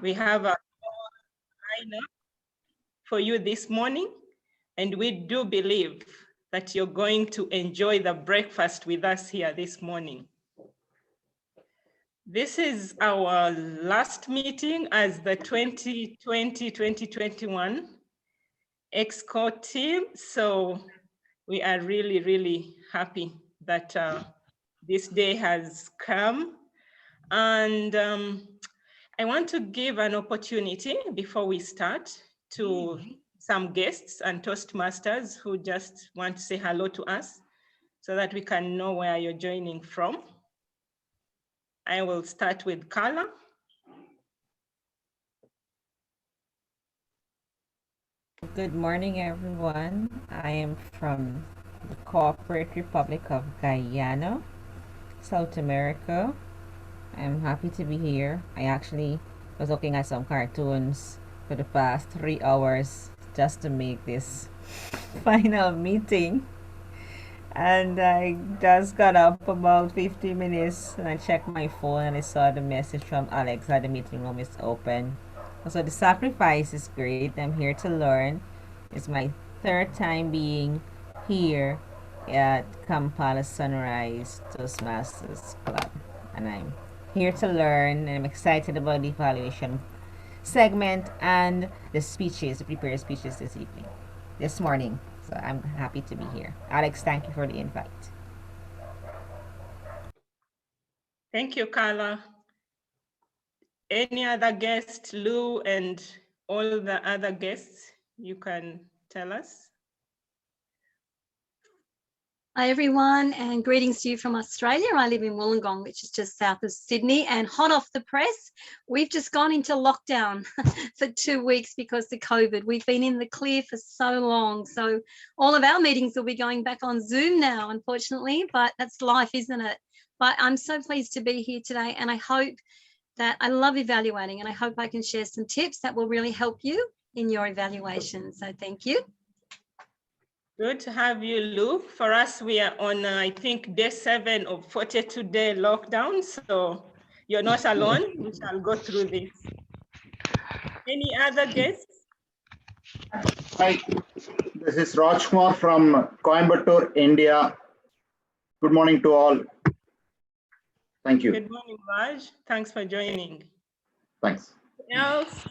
We have a lineup for you this morning, and we do believe that you're going to enjoy the breakfast with us here this morning. This is our last meeting as the 2020-2021 EXCO team, so we are really, really happy that this day has come. And I want to give an opportunity before we start to some guests and Toastmasters who just want to say hello to us so that we can know where you're joining from. I will start with Carla. Good morning, everyone. I am from the Corporate Republic of Guyana, South America. I'm happy to be here. I actually was looking at some cartoons for the past 3 hours just to make this final meeting. And I just got up about 50 minutes and I checked my phone and I saw the message from Alex that the meeting room is open. So the sacrifice is great. I'm here to learn. It's my third time being here at Kampala Sunrise Toastmasters Club. And I'm here to learn, and I'm excited about the evaluation segment and the speeches, the prepared speeches this morning. So I'm happy to be here. Alex, thank you for the invite. Thank you, Carla. Any other guests, Lou and all the other guests, you can tell us? Hi everyone, and greetings to you from Australia. I live in Wollongong, which is just south of Sydney, and hot off the press, we've just gone into lockdown for 2 weeks because of COVID. We've been in the clear for so long, so all of our meetings will be going back on Zoom now, unfortunately, but that's life, isn't it? But I'm so pleased to be here today, and I hope that I love evaluating, and I hope I can share some tips that will really help you in your evaluation. So thank you. Good to have you, Lou. For us, we are on, I think, day 7 of 42-day lockdown, so you're not alone. We shall go through this. Any other guests? Hi, this is Rajkumar from Coimbatore, India. Good morning to all. Thank you. Good morning, Raj. Thanks for joining. Thanks. Else?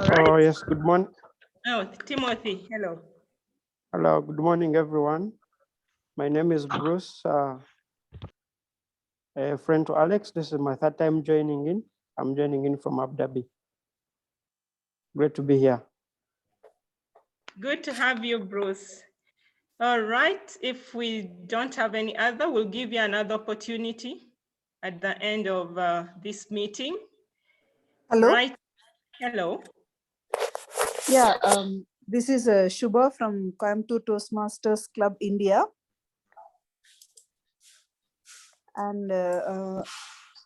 All right. Oh, yes, good morning. Oh, Timothy, hello. Hello, good morning, everyone. My name is Bruce, a friend to Alex. This is my third time joining in. I'm joining in from Abu Dhabi. Great to be here. Good to have you, Bruce. All right, if we don't have any other, we'll give you another opportunity at the end of this meeting. Hello. Right, hello. Yeah, this is Shubha from Coimbatore Toastmasters Club, India. And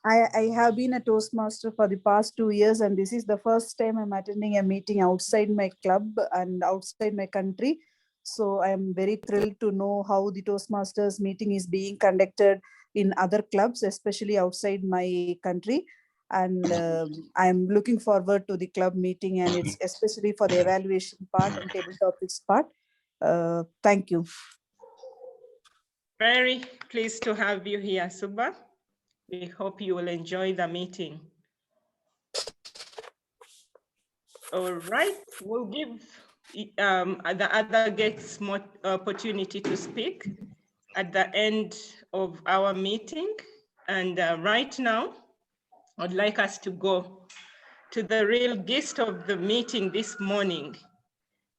I have been a Toastmaster for the past 2 years, and this is the first time I'm attending a meeting outside my club and outside my country. So I am very thrilled to know how the Toastmasters meeting is being conducted in other clubs, especially outside my country. And I'm looking forward to the club meeting, and it's especially for the evaluation part and table topics part. Thank you. Very pleased to have you here, Suba. We hope you will enjoy the meeting. All right, we'll give the other guests more opportunity to speak at the end of our meeting. And right now, I'd like us to go to the real gist of the meeting this morning.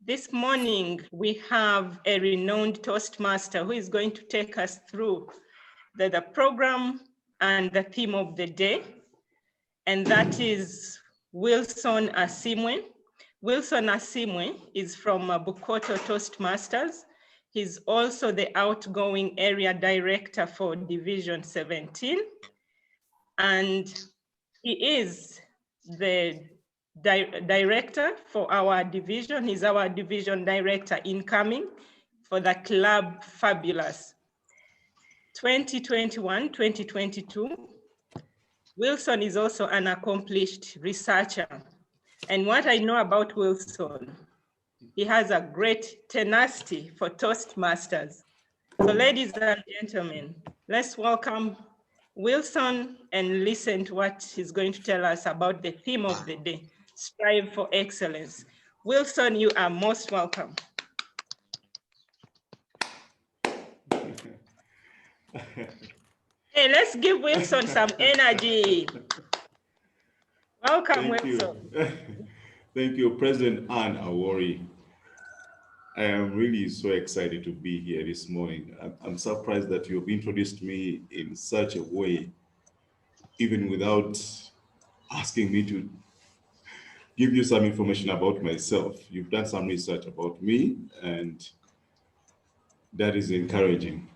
This morning, we have a renowned Toastmaster who is going to take us through the program and the theme of the day, and that is Wilson Asimwe. Wilson Asimwe is from Bukoto Toastmasters. He's also the outgoing area director for Division 17, and he is the director for our division. He's our division director incoming for the Club Fabulous 2021-2022. Wilson is also an accomplished researcher. And what I know about Wilson, he has a great tenacity for Toastmasters. So ladies and gentlemen, let's welcome Wilson and listen to what he's going to tell us about the theme of the day, Strive for Excellence. Wilson, you are most welcome. Hey, let's give Wilson some energy. Welcome, Wilson. Thank you, President Anne Awori. I am really so excited to be here this morning. I'm surprised that you've introduced me in such a way, even without asking me to give you some information about myself. You've done some research about me, and that is encouraging.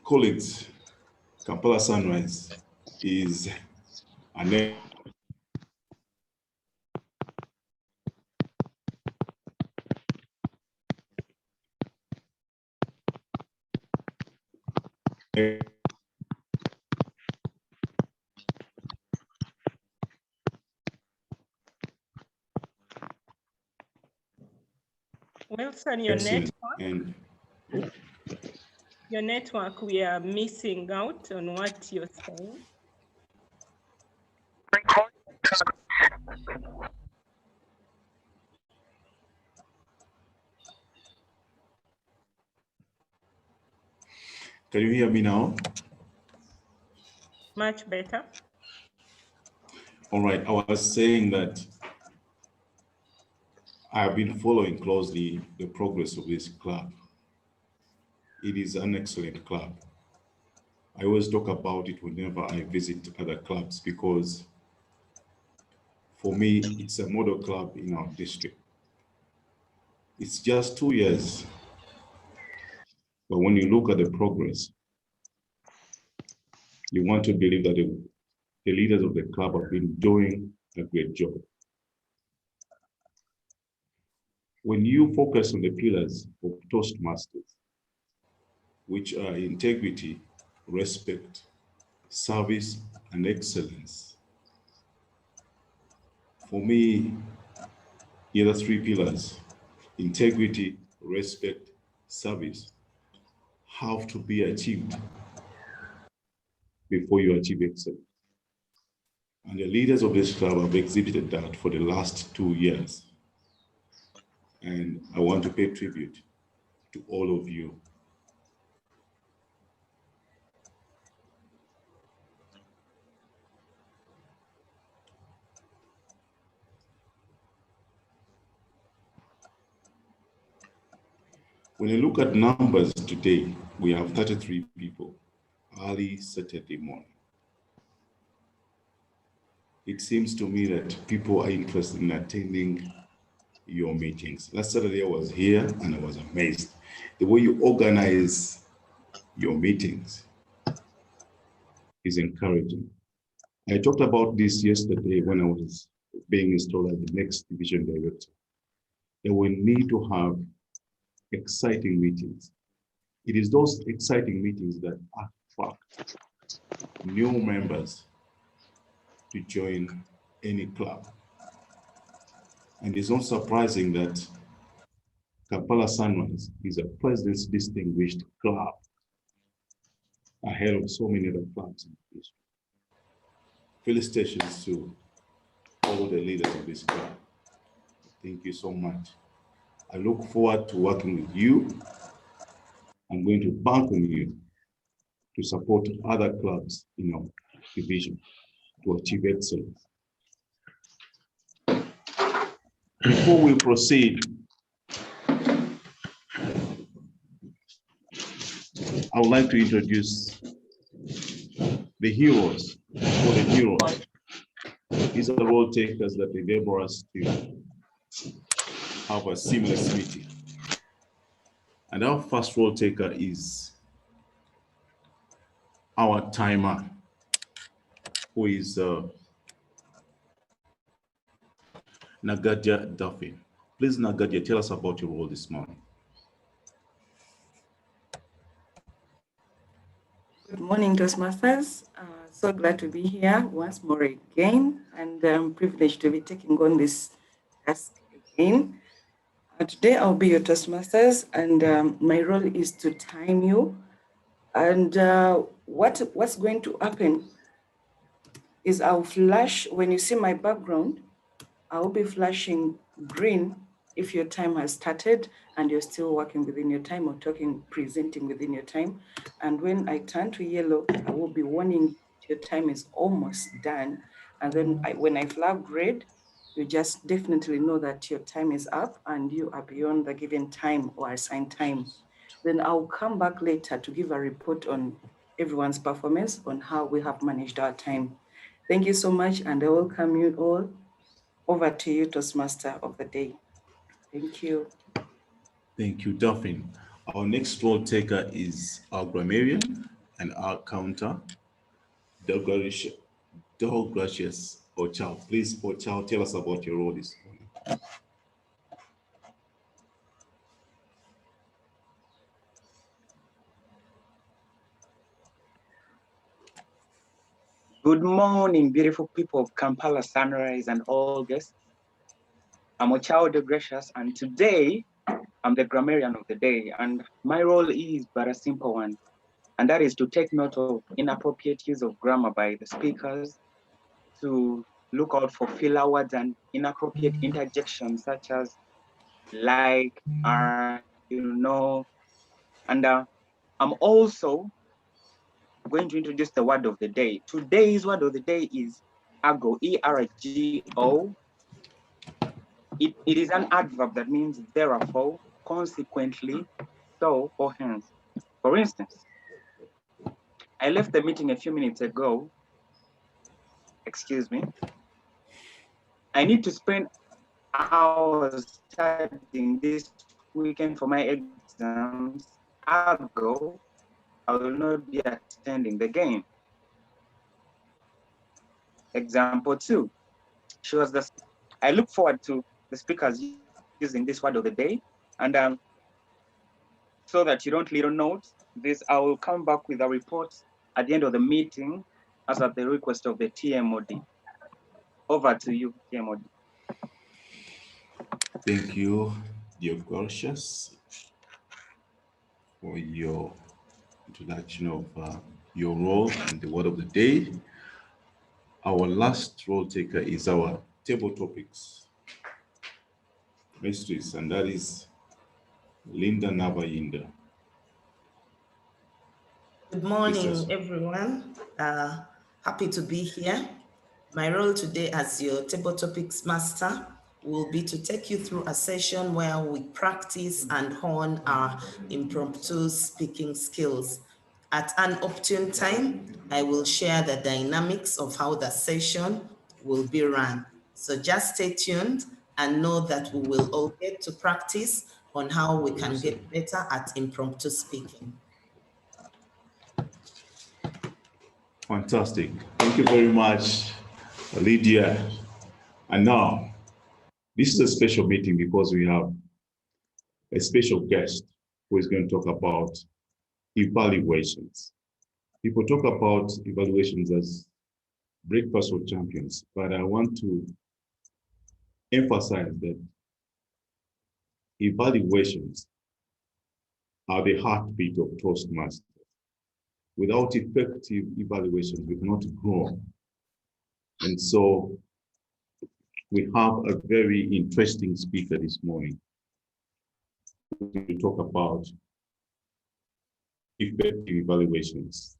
Colleagues, Kampala Sunrise is an Wilson, your network, we are missing out on what you're saying. Can you hear me now? Much better. All right, I was saying that I have been following closely the progress of this club. It is an excellent club. I always talk about it whenever I visit other clubs because for me, it's a model club in our district. It's just 2 years, but when you look at the progress, you want to believe that the leaders of the club have been doing a great job. When you focus on the pillars of Toastmasters, which are integrity, respect, service, and excellence, for me, the other three pillars, integrity, respect, service, have to be achieved before you achieve excellence. And the leaders of this club have exhibited that for the last 2 years. And I want to pay tribute to all of you. When you look at numbers today, we have 33 people early Saturday morning. It seems to me that people are interested in attending your meetings. Last Saturday I was here and I was amazed. The way you organize your meetings is encouraging. I talked about this yesterday when I was being installed as the next division director. That we need to have exciting meetings. It is those exciting meetings that attract new members to join any club. And it's not surprising that Kampala Sunrise is a President's Distinguished Club ahead of so many other clubs in the district. Felicitations to all the leaders of this club. Thank you so much. I look forward to working with you. I'm going to bank on you to support other clubs in our division to achieve excellence. Before we proceed, I would like to introduce the heroes or the heroes. These are the role takers that enable us to have a seamless meeting. And our first role taker is our timer, who is Nagadia Duffy. Please, Nagadia, tell us about your role this morning. morning, Toastmasters. So glad to be here once more again, and I'm privileged to be taking on this task again. Today I'll be your Toastmasters, and my role is to time you. And what's going to happen is I'll flash, when you see my background, I'll be flashing green if your time has started and you're still working within your time or presenting within your time. And when I turn to yellow, I will be warning your time is almost done. And then when I flag red, you just definitely know that your time is up and you are beyond the given time or assigned time. Then I'll come back later to give a report on everyone's performance on how we have managed our time. Thank you so much, and I welcome you all. Over to you, Toastmaster of the day. Thank you. Thank you, Daphne. Our next role taker is our grammarian and our counter, Douglas Ochao. Please, Ochao, tell us about your role this morning. Good morning, beautiful people of Kampala, Sunrise, and all guests. I'm Ochao de Gracious, and today I'm the grammarian of the day. And my role is but a simple one, and that is to take note of inappropriate use of grammar by the speakers, to look out for filler words and inappropriate interjections such as like, and I'm also going to introduce the word of the day. Today's word of the day is ergo, E-R-G-O. It is an adverb that means therefore, consequently, so, or hence. For instance, I left the meeting a few minutes ago. Excuse me. I need to spend hours studying this weekend for my exams. Ergo, I will not be attending the game. Example 2. I look forward to the speakers using this word of the day, and so that you don't little note this, I will come back with a report at the end of the meeting as at the request of the TMOD. Over to you, TMOD. Thank you, dear Gracious, for your introduction of your role and the word of the day. Our last role taker is our table topics mistress, and that is Linda Nabayinda. Good morning, everyone. Happy to be here. My role today as your table topics master will be to take you through a session where we practice and hone our impromptu speaking skills. At an opportune time, I will share the dynamics of how the session will be run. So just stay tuned and know that we will all get to practice on how we can get better at impromptu speaking. Fantastic. Thank you very much, Lydia. And now, this is a special meeting because we have a special guest who is going to talk about evaluations. People talk about evaluations as breakfast for champions, but I want to emphasize that evaluations are the heartbeat of Toastmasters. Without effective evaluations, we cannot grow. And so we have a very interesting speaker this morning to talk about effective evaluations.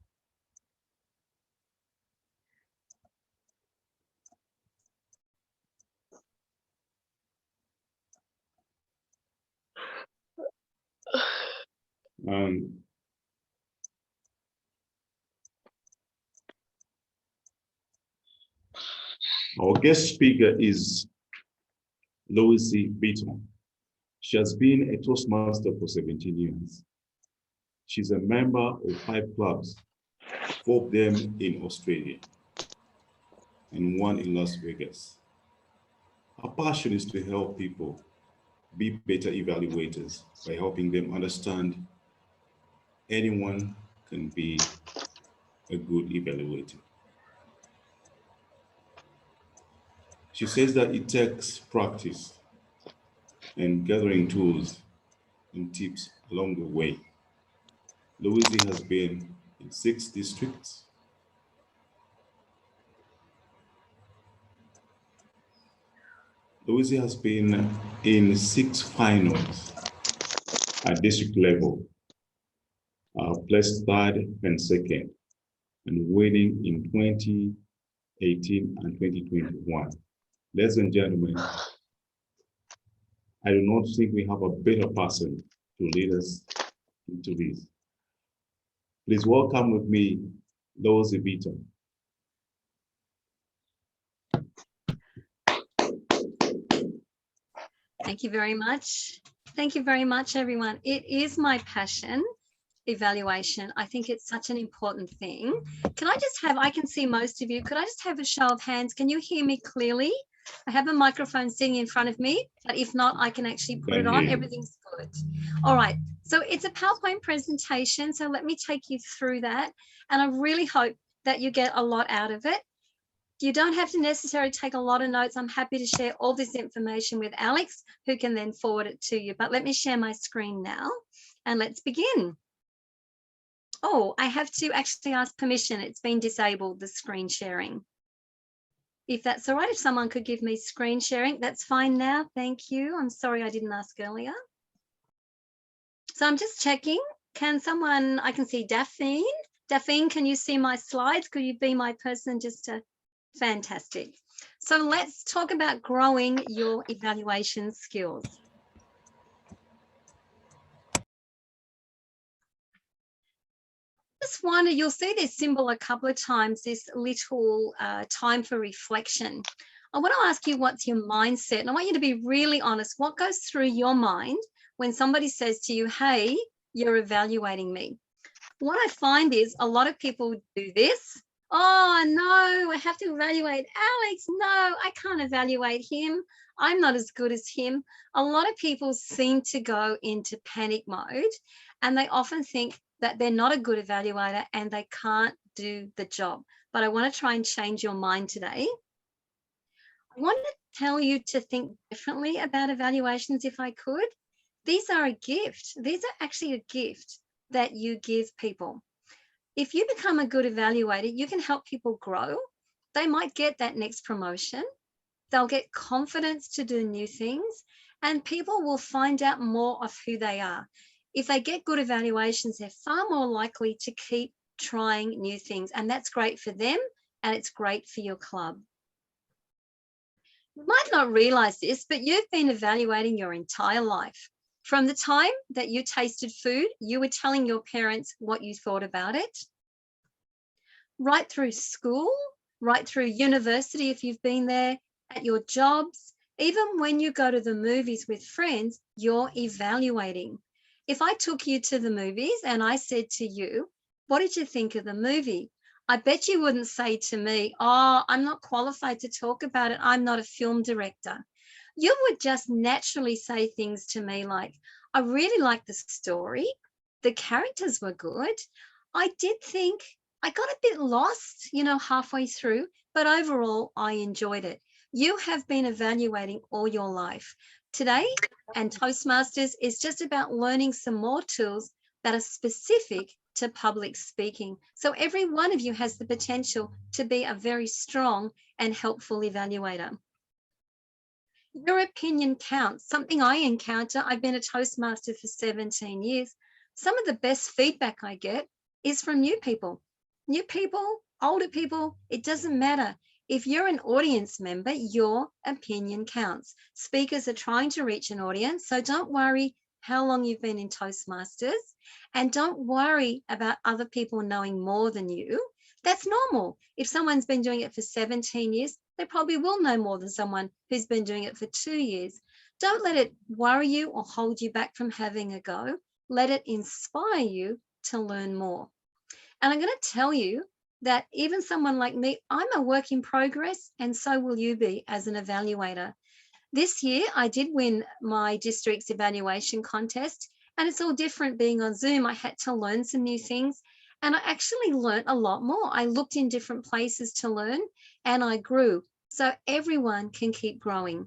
Our guest speaker is Louise Beaton. She has been a Toastmaster for 17 years. She's a member of 5 clubs, 4 of them in Australia and 1 in Las Vegas. Her passion is to help people be better evaluators by helping them understand anyone can be a good evaluator. She says that it takes practice and gathering tools and tips along the way. Louise has been in 6 districts. Louise has been in 6 finals at district level, placed 3rd and 2nd, and winning in 2018 and 2021. Ladies and gentlemen, I do not think we have a better person to lead us into this. Please welcome with me, Louise Beaton. Thank you very much. Thank you very much, everyone. It is my passion, evaluation. I think it's such an important thing. Can I just have, I can see most of you, could I just have a show of hands? Can you hear me clearly? I have a microphone sitting in front of me, but if not, I can actually put it on. Everything's good. All right. So it's a PowerPoint presentation. So let me take you through that. And I really hope that you get a lot out of it. You don't have to necessarily take a lot of notes. I'm happy to share all this information with Alex, who can then forward it to you. But let me share my screen now and let's begin. Oh, I have to actually ask permission. It's been disabled, the screen sharing. If that's all right, if someone could give me screen sharing, that's fine now. Thank you. I'm sorry I didn't ask earlier. So I'm just checking. Can someone, I can see Daphne. Daphne, can you see my slides? Could you be my person just to, fantastic. So let's talk about growing your evaluation skills. Just wonder, you'll see this symbol a couple of times, this little time for reflection. I want to ask you, what's your mindset? And I want you to be really honest. What goes through your mind when somebody says to you, hey, you're evaluating me? What I find is a lot of people do this. Oh, no, I have to evaluate Alex. No, I can't evaluate him. I'm not as good as him. A lot of people seem to go into panic mode, and they often think that they're not a good evaluator and they can't do the job. But I want to try and change your mind today. I want to tell you to think differently about evaluations if I could. These are a gift. These are actually a gift that you give people. If you become a good evaluator, you can help people grow. They might get that next promotion. They'll get confidence to do new things, and people will find out more of who they are. If they get good evaluations, they're far more likely to keep trying new things, and that's great for them, and it's great for your club. You might not realize this, but you've been evaluating your entire life. From the time that you tasted food, you were telling your parents what you thought about it. Right through school, right through university, if you've been there, at your jobs, even when you go to the movies with friends, you're evaluating. If I took you to the movies and I said to you, what did you think of the movie? I bet you wouldn't say to me, oh, I'm not qualified to talk about it. I'm not a film director. You would just naturally say things to me like, I really liked the story. The characters were good. I did think I got a bit lost, halfway through, but overall I enjoyed it. You have been evaluating all your life. Today, and Toastmasters is just about learning some more tools that are specific to public speaking. So every one of you has the potential to be a very strong and helpful evaluator. Your opinion counts. Something I encounter, I've been a Toastmaster for 17 years. Some of the best feedback I get is from new people. New people, older people, it doesn't matter. If you're an audience member, your opinion counts. Speakers are trying to reach an audience, so don't worry how long you've been in Toastmasters, and don't worry about other people knowing more than you. That's normal. If someone's been doing it for 17 years, they probably will know more than someone who's been doing it for 2 years. Don't let it worry you or hold you back from having a go. Let it inspire you to learn more. And I'm going to tell you that even someone like me, I'm a work in progress, and so will you be as an evaluator. This year, I did win my district's evaluation contest, and it's all different being on Zoom. I had to learn some new things, And I actually learned a lot more. I looked in different places to learn and I grew. So everyone can keep growing.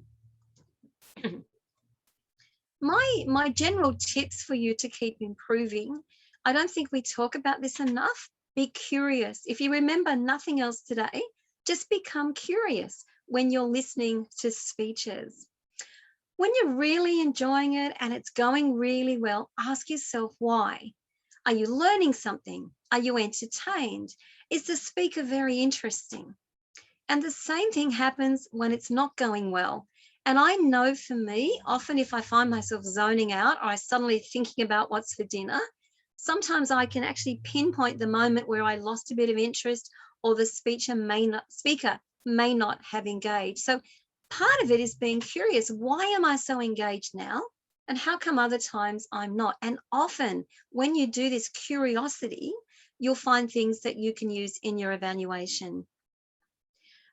My general tips for you to keep improving, I don't think we talk about this enough. Be curious. If you remember nothing else today, just become curious when you're listening to speeches. When you're really enjoying it and it's going really well, ask yourself why. Are you learning something? Are you entertained? Is the speaker very interesting? And the same thing happens when it's not going well. And I know for me, often if I find myself zoning out or I suddenly thinking about what's for dinner, sometimes I can actually pinpoint the moment where I lost a bit of interest or the speaker may not have engaged. So part of it is being curious. Why am I so engaged now? And how come other times I'm not? And often when you do this curiosity, you'll find things that you can use in your evaluation.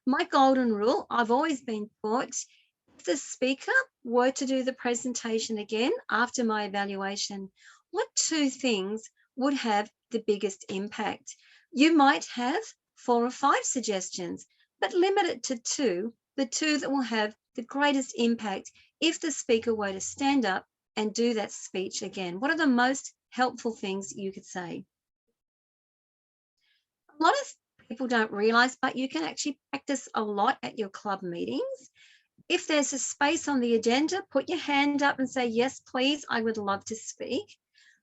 My golden rule, I've always been taught, if the speaker were to do the presentation again after my evaluation, what 2 things would have the biggest impact? You might have 4 or 5 suggestions, but limit it to 2, the 2 that will have the greatest impact if the speaker were to stand up and do that speech again. What are the most helpful things you could say? A lot of people don't realize, but you can actually practice a lot at your club meetings. If there's a space on the agenda, put your hand up and say, yes, please, I would love to speak.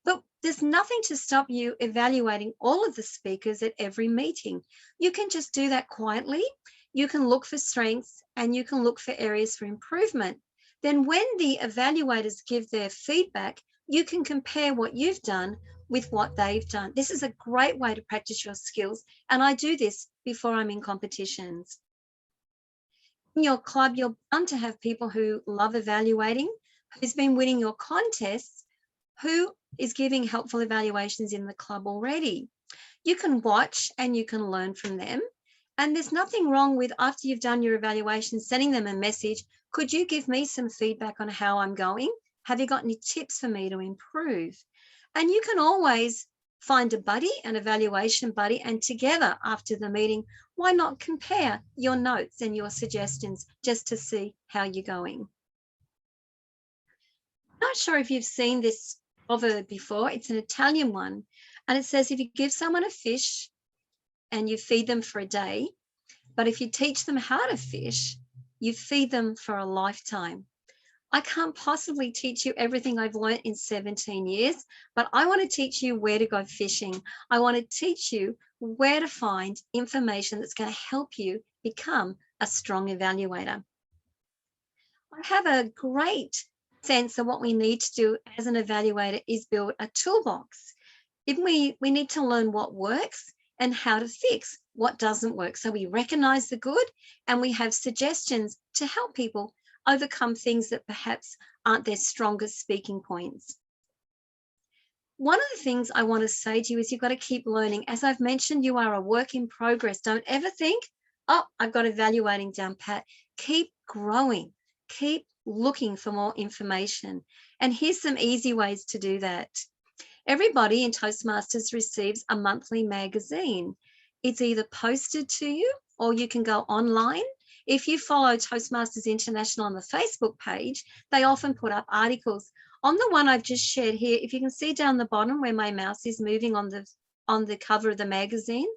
But there's nothing to stop you evaluating all of the speakers at every meeting. You can just do that quietly. You can look for strengths and you can look for areas for improvement. Then when the evaluators give their feedback, you can compare what you've done with what they've done. This is a great way to practice your skills. And I do this before I'm in competitions. In your club, you're bound to have people who love evaluating, who's been winning your contests, who is giving helpful evaluations in the club already. You can watch and you can learn from them. And there's nothing wrong with, after you've done your evaluation, sending them a message. Could you give me some feedback on how I'm going? Have you got any tips for me to improve? And you can always find a buddy, an evaluation buddy, and together after the meeting, why not compare your notes and your suggestions just to see how you're going? I'm not sure if you've seen this proverb before. It's an Italian one. And it says, if you give someone a fish and you feed them for a day, but if you teach them how to fish, you feed them for a lifetime. I can't possibly teach you everything I've learned in 17 years, but I want to teach you where to go fishing. I want to teach you where to find information that's going to help you become a strong evaluator. I have a great sense of what we need to do as an evaluator is build a toolbox. If we need to learn what works and how to fix what doesn't work. So we recognize the good and we have suggestions to help people overcome things that perhaps aren't their strongest speaking points. One of the things I want to say to you is you've got to keep learning. As I've mentioned, you are a work in progress. Don't ever think, oh, I've got evaluating down pat. Keep growing. Keep looking for more information. And here's some easy ways to do that. Everybody in Toastmasters receives a monthly magazine. It's either posted to you or you can go online. If you follow Toastmasters International on the Facebook page, they often put up articles. On the one I've just shared here, if you can see down the bottom where my mouse is moving on the cover of the magazine,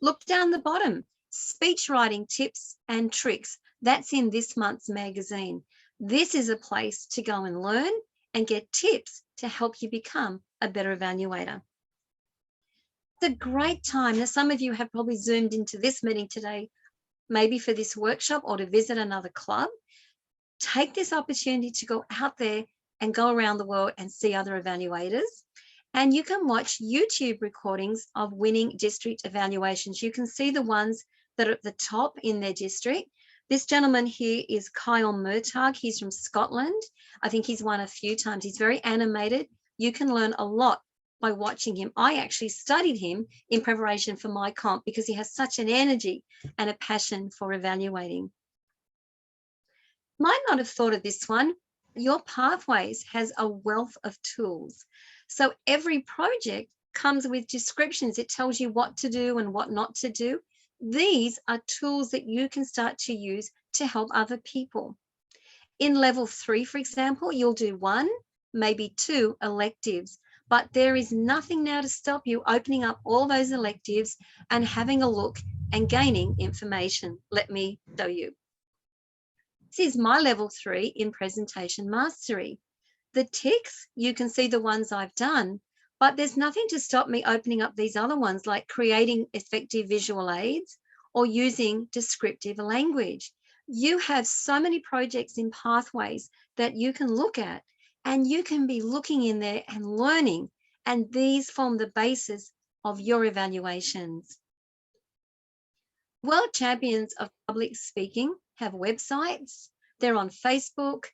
look down the bottom, speech writing tips and tricks. That's in this month's magazine. This is a place to go and learn and get tips to help you become a better evaluator. It's a great time. Now, some of you have probably zoomed into this meeting today, maybe for this workshop or to visit another club. Take this opportunity to go out there and go around the world and see other evaluators. And you can watch YouTube recordings of winning district evaluations. You can see the ones that are at the top in their district. This gentleman here is Kyle Murtagh. He's from Scotland. I think he's won a few times. He's very animated. You can learn a lot by watching him. I actually studied him in preparation for my comp because he has such an energy and a passion for evaluating. Might not have thought of this one. Your Pathways has a wealth of tools. So every project comes with descriptions. It tells you what to do and what not to do. These are tools that you can start to use to help other people. In level 3, for example, you'll do 1, maybe 2 electives, but there is nothing now to stop you opening up all those electives and having a look and gaining information. Let me show you. This is my level 3 in presentation mastery. The ticks, you can see the ones I've done, but there's nothing to stop me opening up these other ones, like creating effective visual aids or using descriptive language. You have so many projects in pathways that you can look at, and you can be looking in there and learning, and these form the basis of your evaluations. World champions of public speaking have websites. They're on Facebook,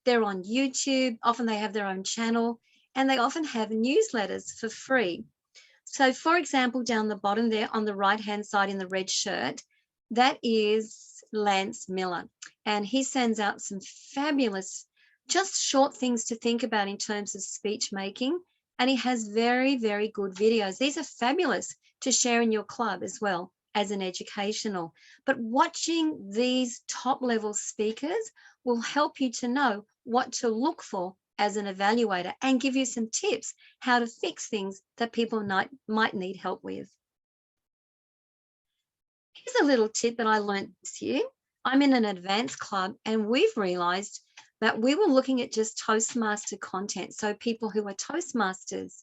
they're on YouTube, often they have their own channel, and they often have newsletters for free. So for example, down the bottom there on the right-hand side in the red shirt, that is Lance Miller, and he sends out some fabulous, just short things to think about in terms of speech making, and he has very, very good videos. These are fabulous to share in your club as well as an educational. But watching these top level speakers will help you to know what to look for as an evaluator and give you some tips how to fix things that people might need help with. Here's a little tip that I learned this year. I'm in an advanced club, and we've realized that we were looking at just Toastmaster content, so people who are Toastmasters.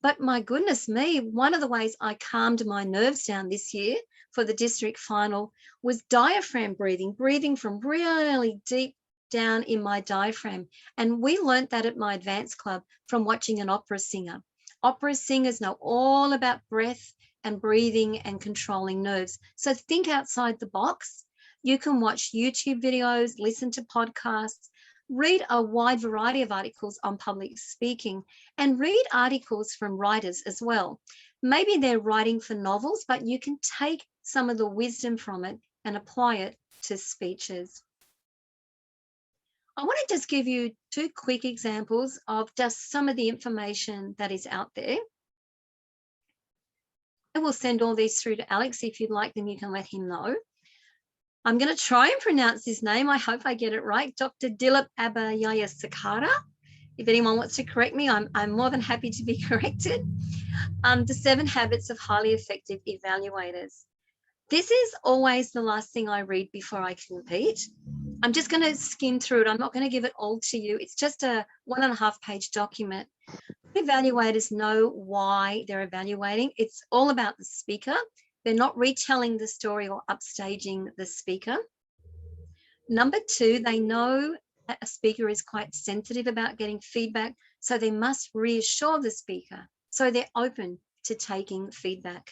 But my goodness me, one of the ways I calmed my nerves down this year for the district final was diaphragm breathing, breathing from really deep down in my diaphragm. And we learned that at my advanced club from watching an opera singer. Opera singers know all about breath and breathing and controlling nerves. So think outside the box. You can watch YouTube videos, listen to podcasts, read a wide variety of articles on public speaking, and read articles from writers as well. Maybe they're writing for novels, but you can take some of the wisdom from it and apply it to speeches. I want to just give you 2 quick examples of just some of the information that is out there. I will send all these through to Alex. If you'd like them, you can let him know. I'm going to try and pronounce his name. I hope I get it right. Dr. Dilip Abhayasakara. If anyone wants to correct me, I'm more than happy to be corrected. The 7 Habits of Highly Effective Evaluators. This is always the last thing I read before I compete. I'm just going to skim through it. I'm not going to give it all to you. It's just a 1.5-page document. Evaluators know why they're evaluating. It's all about the speaker. They're not retelling the story or upstaging the speaker. Number 2, they know that a speaker is quite sensitive about getting feedback, so they must reassure the speaker. So they're open to taking feedback.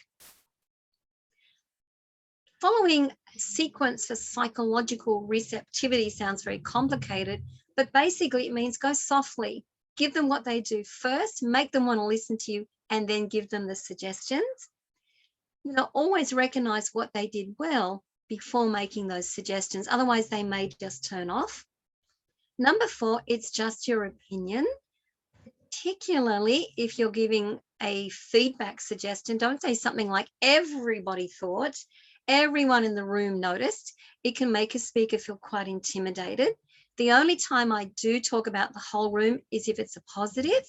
Following a sequence for psychological receptivity sounds very complicated, but basically it means go softly. Give them what they do first, make them want to listen to you, and then give them the suggestions. You know, always recognize what they did well before making those suggestions. Otherwise, they may just turn off. Number 4, it's just your opinion. Particularly if you're giving a feedback suggestion, don't say something like everybody thought, everyone in the room noticed. It can make a speaker feel quite intimidated. The only time I do talk about the whole room is if it's a positive.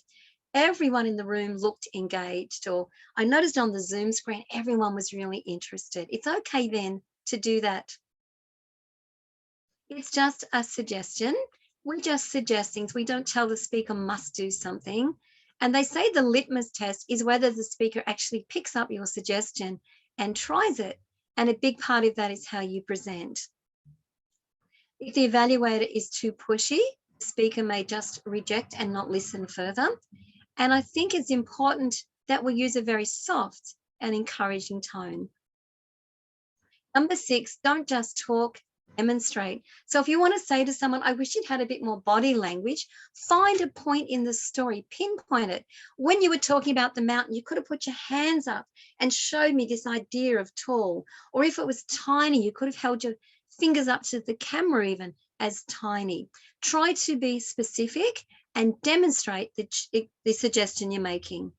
Everyone in the room looked engaged, or I noticed on the Zoom screen, everyone was really interested. It's okay then to do that. It's just a suggestion. We just suggest things. We don't tell the speaker must do something. And they say the litmus test is whether the speaker actually picks up your suggestion and tries it. And a big part of that is how you present. If the evaluator is too pushy, the speaker may just reject and not listen further. And I think it's important that we use a very soft and encouraging tone. Number 6, don't just talk, demonstrate. So if you want to say to someone, I wish you'd had a bit more body language, find a point in the story, pinpoint it. When you were talking about the mountain, you could have put your hands up and showed me this idea of tall. Or if it was tiny, you could have held your fingers up to the camera even as tiny. Try to be specific and demonstrate the suggestion you're making.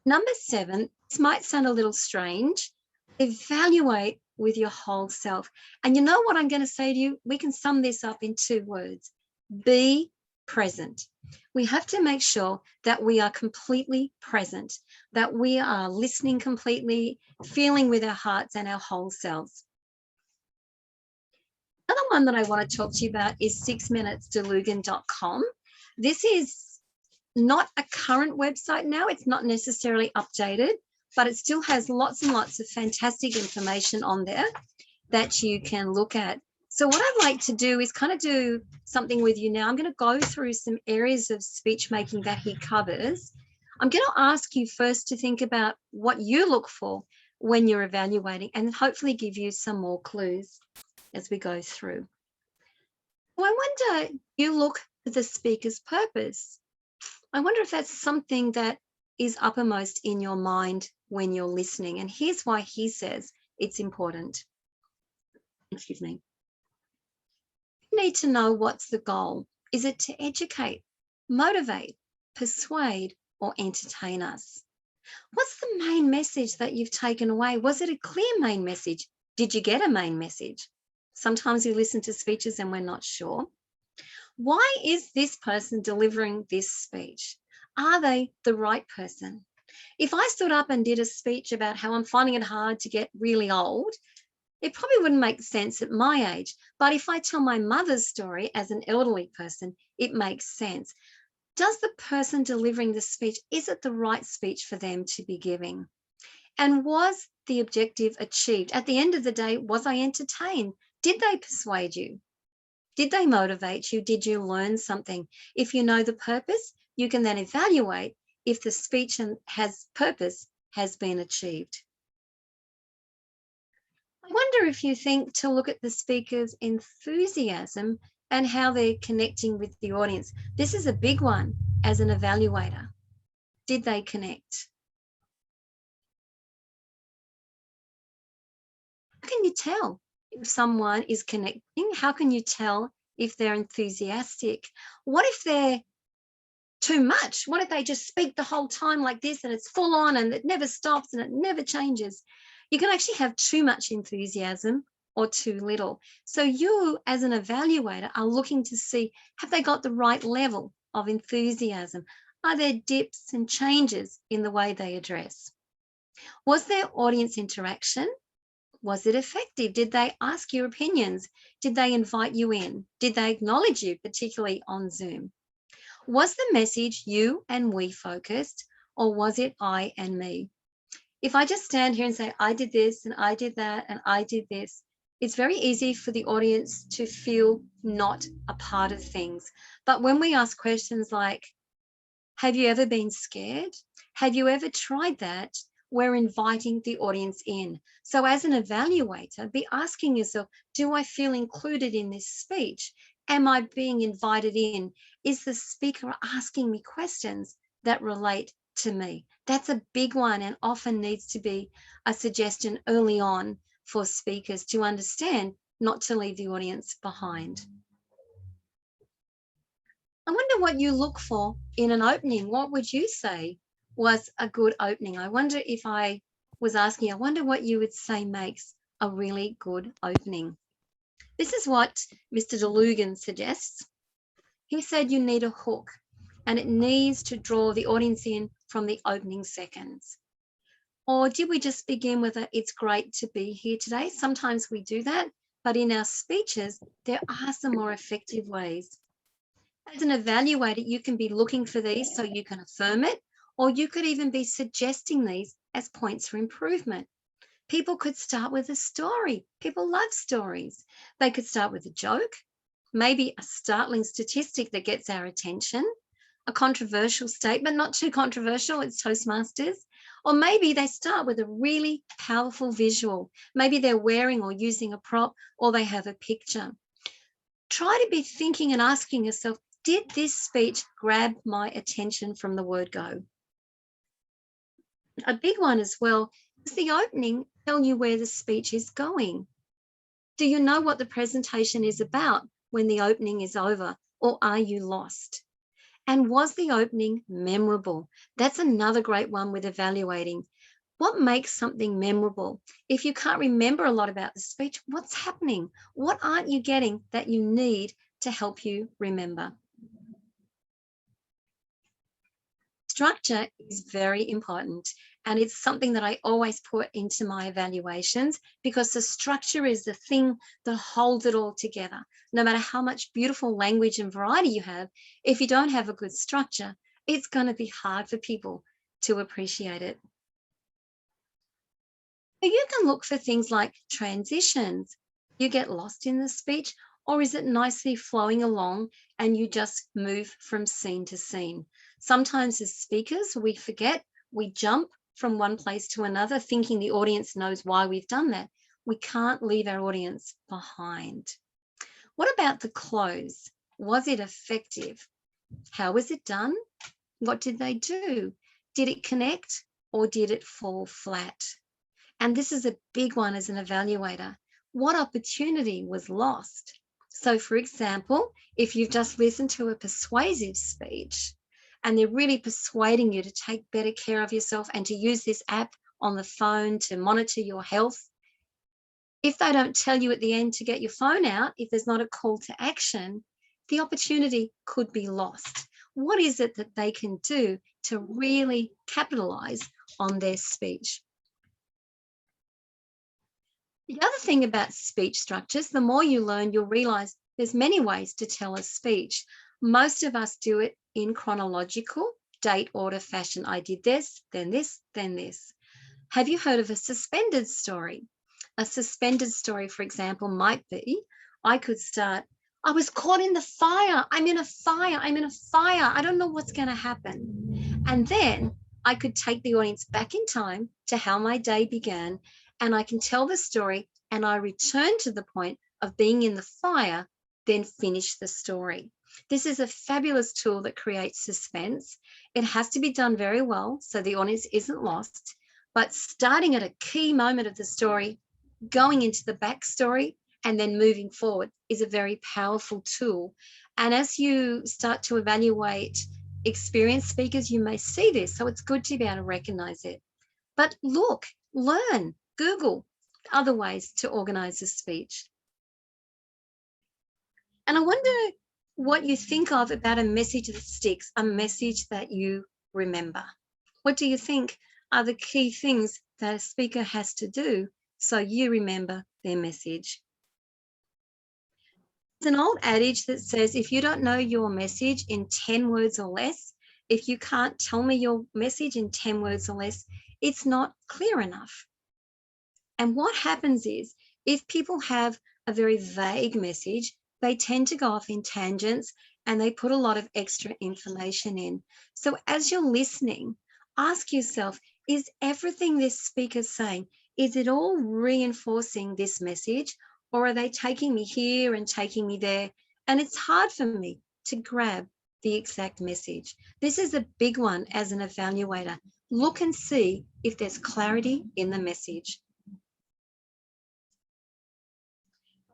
Number 7, this might sound a little strange. Evaluate with your whole self. And you know what I'm going to say to you? We can sum this up in 2 words. Be present. We have to make sure that we are completely present, that we are listening completely, feeling with our hearts and our whole selves. Another one that I want to talk to you about is 6minutesdelugan.com. This is not a current website now. It's not necessarily updated, but it still has lots and lots of fantastic information on there that you can look at. So what I'd like to do is kind of do something with you now. I'm going to go through some areas of speech making that he covers. I'm going to ask you first to think about what you look for when you're evaluating, and hopefully give you some more clues as we go through. Well, I wonder, you look at the speaker's purpose. I wonder if that's something that is uppermost in your mind when you're listening. And here's why he says it's important. Excuse me. You need to know what's the goal. Is it to educate, motivate, persuade, or entertain us? What's the main message that you've taken away? Was it a clear main message? Did you get a main message? Sometimes we listen to speeches and we're not sure. Why is this person delivering this speech? Are they the right person? If I stood up and did a speech about how I'm finding it hard to get really old, it probably wouldn't make sense at my age. But if I tell my mother's story as an elderly person, it makes sense. Does the person delivering the speech, is it the right speech for them to be giving? And was the objective achieved? At the end of the day, was I entertained? Did they persuade you? Did they motivate you? Did you learn something? If you know the purpose, you can then evaluate if the speech purpose has been achieved. I wonder if you think to look at the speaker's enthusiasm and how they're connecting with the audience. This is a big one as an evaluator. Did they connect? How can you tell if someone is connecting? How can you tell if they're enthusiastic? What if they're too much? What if they just speak the whole time like this and it's full on and it never stops and it never changes? You can actually have too much enthusiasm or too little. So you, as an evaluator, are looking to see, have they got the right level of enthusiasm? Are there dips and changes in the way they address? Was there audience interaction? Was it effective? Did they ask your opinions? Did they invite you in? Did they acknowledge you, particularly on Zoom? Was the message you and we focused, or was it I and me? If I just stand here and say, I did this and I did that and I did this, it's very easy for the audience to feel not a part of things. But when we ask questions like, have you ever been scared? Have you ever tried that? We're inviting the audience in. So as an evaluator, be asking yourself, do I feel included in this speech? Am I being invited in? Is the speaker asking me questions that relate to me? That's a big one and often needs to be a suggestion early on for speakers to understand not to leave the audience behind. I wonder what you look for in an opening. What would you say was a good opening? I wonder if I was asking, I wonder what you would say makes a really good opening. This is what Mr. DeLugan suggests. He said you need a hook and it needs to draw the audience in from the opening seconds. Or did we just begin with a, it's great to be here today? Sometimes we do that, but in our speeches, there are some more effective ways. As an evaluator, you can be looking for these so you can affirm it, or you could even be suggesting these as points for improvement. People could start with a story. People love stories. They could start with a joke, maybe a startling statistic that gets our attention, a controversial statement, not too controversial, it's Toastmasters, or maybe they start with a really powerful visual. Maybe they're wearing or using a prop, or they have a picture. Try to be thinking and asking yourself, did this speech grab my attention from the word go? A big one as well is the opening tell you where the speech is going. Do you know what the presentation is about when the opening is over, or are you lost? And was the opening memorable? That's another great one with evaluating. What makes something memorable? If you can't remember a lot about the speech, what's happening? What aren't you getting that you need to help you remember? Structure is very important, and it's something that I always put into my evaluations, because the structure is the thing that holds it all together. No matter how much beautiful language and variety you have, if you don't have a good structure, it's going to be hard for people to appreciate it. So you can look for things like transitions. You get lost in the speech, or is it nicely flowing along and you just move from scene to scene? Sometimes as speakers, we forget, we jump from one place to another thinking the audience knows why we've done that. We can't leave our audience behind. What about the close? Was it effective? How was it done? What did they do? Did it connect or did it fall flat? And this is a big one as an evaluator. What opportunity was lost? So for example, if you've just listened to a persuasive speech and they're really persuading you to take better care of yourself and to use this app on the phone to monitor your health, if they don't tell you at the end to get your phone out, if there's not a call to action, the opportunity could be lost. What is it that they can do to really capitalize on their speech? The other thing about speech structures, the more you learn, you'll realize there's many ways to tell a speech. Most of us do it in chronological, date order fashion. I did this, then this, then this. Have you heard of a suspended story? A suspended story, for example, might be, I could start, I was caught in the fire. I'm in a fire. I'm in a fire. I don't know what's going to happen. And then I could take the audience back in time to how my day began, and I can tell the story and I return to the point of being in the fire, then finish the story. This is a fabulous tool that creates suspense. It has to be done very well so the audience isn't lost, but starting at a key moment of the story, going into the backstory, and then moving forward is a very powerful tool. And as you start to evaluate experienced speakers, you may see this, so it's good to be able to recognize it. But look, learn, Google other ways to organize a speech. And I wonder what you think of about a message that sticks, a message that you remember. What do you think are the key things that a speaker has to do so you remember their message? There's an old adage that says, if you don't know your message in 10 words or less, if you can't tell me your message in 10 words or less, it's not clear enough. And what happens is, if people have a very vague message, they tend to go off in tangents and they put a lot of extra information in. So as you're listening, ask yourself, is everything this speaker's saying, is it all reinforcing this message, or are they taking me here and taking me there? And it's hard for me to grab the exact message. This is a big one as an evaluator. Look and see if there's clarity in the message.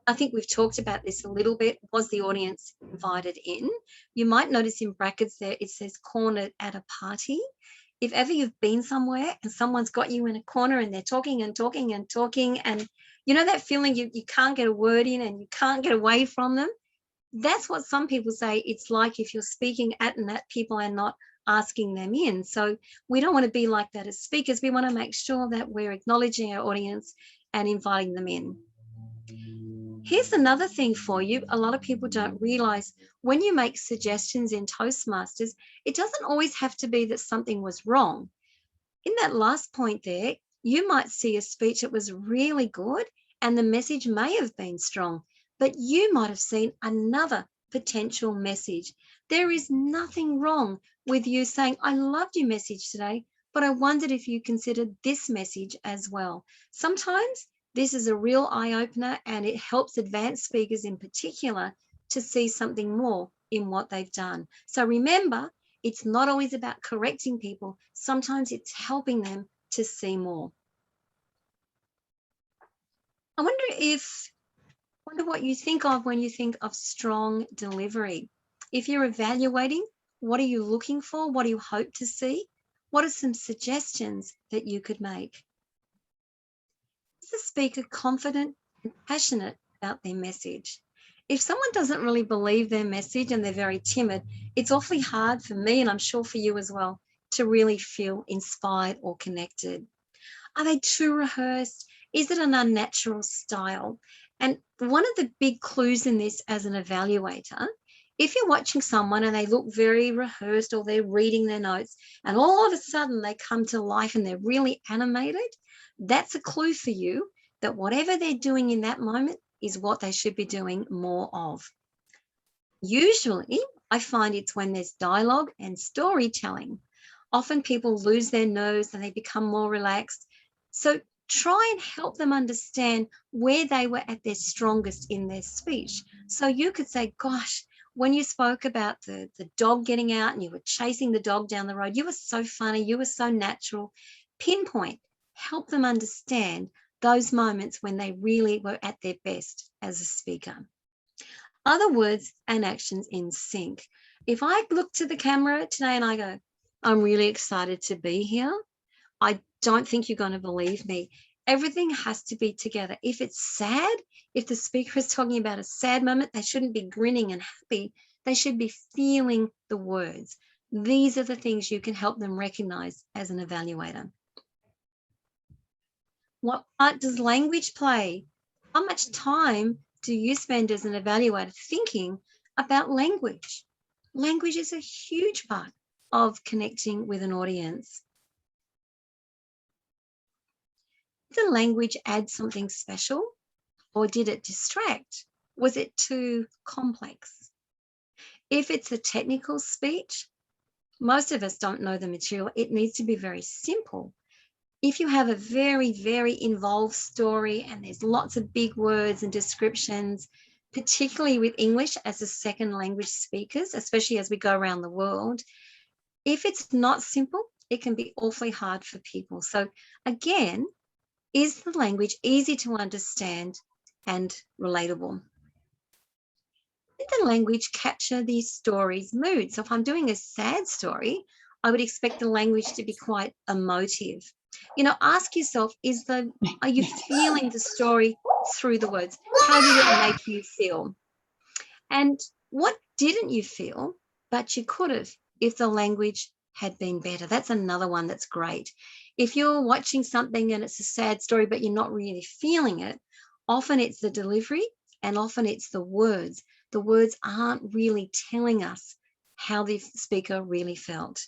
I think we've talked about this a little bit. Was the audience invited in? You might notice in brackets there, it says cornered at a party. If ever you've been somewhere and someone's got you in a corner and they're talking and talking and talking, and you know that feeling you can't get a word in and you can't get away from them? That's what some people say it's like if you're speaking at and at people and not asking them in. So we don't want to be like that as speakers. We want to make sure that we're acknowledging our audience and inviting them in. Here's another thing for you. A lot of people don't realize when you make suggestions in Toastmasters, it doesn't always have to be that something was wrong. In that last point there, you might see a speech that was really good and the message may have been strong, but you might have seen another potential message. There is nothing wrong with you saying, I loved your message today, but I wondered if you considered this message as well. Sometimes this is a real eye-opener and it helps advanced speakers in particular to see something more in what they've done. So remember, it's not always about correcting people. Sometimes it's helping them to see more. I wonder what you think of when you think of strong delivery. If you're evaluating, What are you looking for? What do you hope to see? What are some suggestions that you could make? Is the speaker confident and passionate about their message? If someone doesn't really believe their message and they're very timid, it's awfully hard for me, and I'm sure for you as well, to really feel inspired or connected. Are they too rehearsed? Is it an unnatural style? And one of the big clues in this as an evaluator, if you're watching someone and they look very rehearsed or they're reading their notes and all of a sudden they come to life and they're really animated, that's a clue for you that whatever they're doing in that moment is what they should be doing more of. Usually, I find it's when there's dialogue and storytelling. Often people lose their nerves and they become more relaxed. So try and help them understand where they were at their strongest in their speech. So you could say, gosh, when you spoke about the dog getting out and you were chasing the dog down the road, you were so funny, you were so natural. Pinpoint, help them understand those moments when they really were at their best as a speaker. Other words and actions in sync. If I look to the camera today and I go, I'm really excited to be here, I don't think you're going to believe me. Everything has to be together. If it's sad, if the speaker is talking about a sad moment, they shouldn't be grinning and happy. They should be feeling the words. These are the things you can help them recognize as an evaluator. What part does language play? How much time do you spend as an evaluator thinking about language? Language is a huge part of connecting with an audience. Did the language add something special, or did it distract? Was it too complex? If it's a technical speech, most of us don't know the material. It needs to be very simple. If you have a very, very involved story and there's lots of big words and descriptions, particularly with English as a second language speakers, especially as we go around the world, if it's not simple, it can be awfully hard for people. So again, is the language easy to understand and relatable? Did the language capture the story's mood? So if I'm doing a sad story, I would expect the language to be quite emotive. You know, ask yourself, are you feeling the story through the words? How did it make you feel? And what didn't you feel, but you could have if the language had been better? That's another one that's great. If you're watching something and it's a sad story, but you're not really feeling it, often it's the delivery and often it's the words. The words aren't really telling us how the speaker really felt.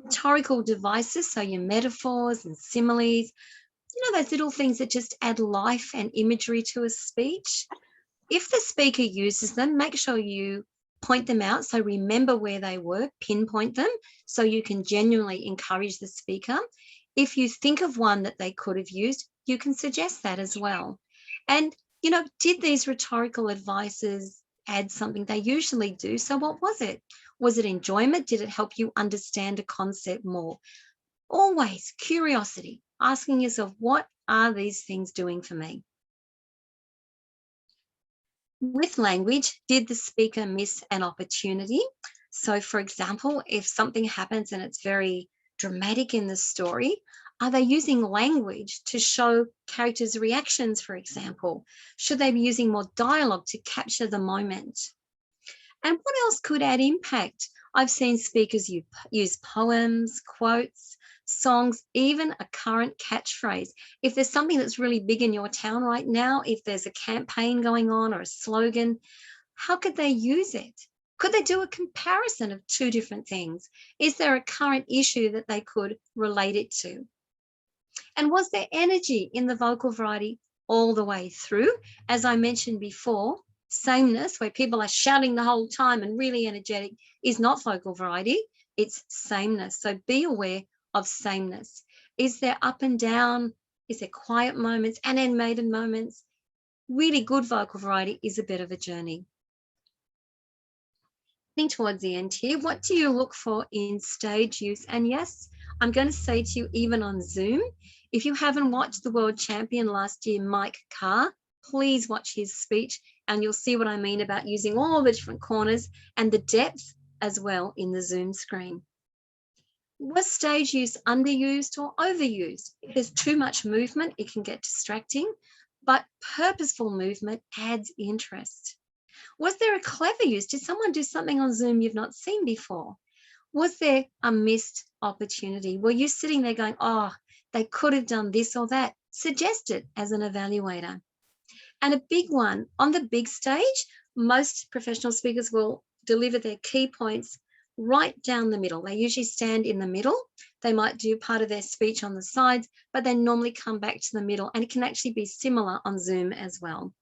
Rhetorical devices, so your metaphors and similes, you know, those little things that just add life and imagery to a speech. If the speaker uses them, make sure you point them out. So remember where they were, pinpoint them so you can genuinely encourage the speaker. If you think of one that they could have used, you can suggest that as well. And, you know, did these rhetorical advices add something? They usually do. So what was it? Was it enjoyment? Did it help you understand a concept more? Always curiosity, asking yourself, what are these things doing for me? With language, did the speaker miss an opportunity? So for example, if something happens and it's very dramatic in the story, are they using language to show characters' reactions, for example? Should they be using more dialogue to capture the moment? And what else could add impact? I've seen speakers use poems, quotes, songs, even a current catchphrase. If there's something that's really big in your town right now, if there's a campaign going on or a slogan, how could they use it? Could they do a comparison of two different things? Is there a current issue that they could relate it to? And was there energy in the vocal variety all the way through? As I mentioned before, sameness, where people are shouting the whole time and really energetic, is not vocal variety, it's sameness. So be aware of sameness. Is there up and down? Is there quiet moments and animated moments? Really good vocal variety is a bit of a journey. Towards the end here, what do you look for in stage use? And yes, I'm going to say to you, even on Zoom, if you haven't watched the world champion last year, Mike Carr, please watch his speech and you'll see what I mean about using all the different corners and the depth as well in the Zoom screen. Was stage use underused or overused? If there's too much movement, it can get distracting, but purposeful movement adds interest. Was there a clever use? Did someone do something on Zoom you've not seen before? Was there a missed opportunity? Were you sitting there going, oh, they could have done this or that? Suggest it as an evaluator. And a big one, on the big stage, most professional speakers will deliver their key points right down the middle. They usually stand in the middle. They might do part of their speech on the sides, but they normally come back to the middle, and it can actually be similar on Zoom as well.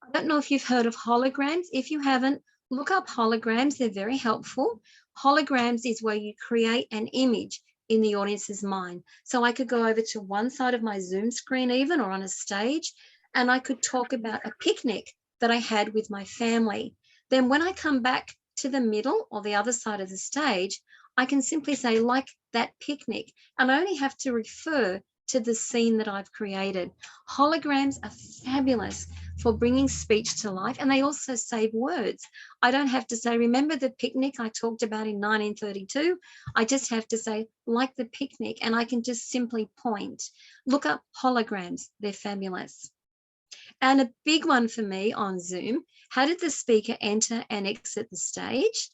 I don't know if you've heard of holograms. If you haven't, look up holograms. They're very helpful. Holograms is where you create an image in the audience's mind. So I could go over to one side of my Zoom screen even, or on a stage, and I could talk about a picnic that I had with my family. Then when I come back to the middle or the other side of the stage, I can simply say, like that picnic, and I only have to refer to the scene that I've created. Holograms are fabulous for bringing speech to life, and they also save words. I don't have to say, remember the picnic I talked about in 1932? I just have to say, like the picnic, and I can just simply point. Look up holograms, they're fabulous. And a big one for me on Zoom, how did the speaker enter and exit the stage?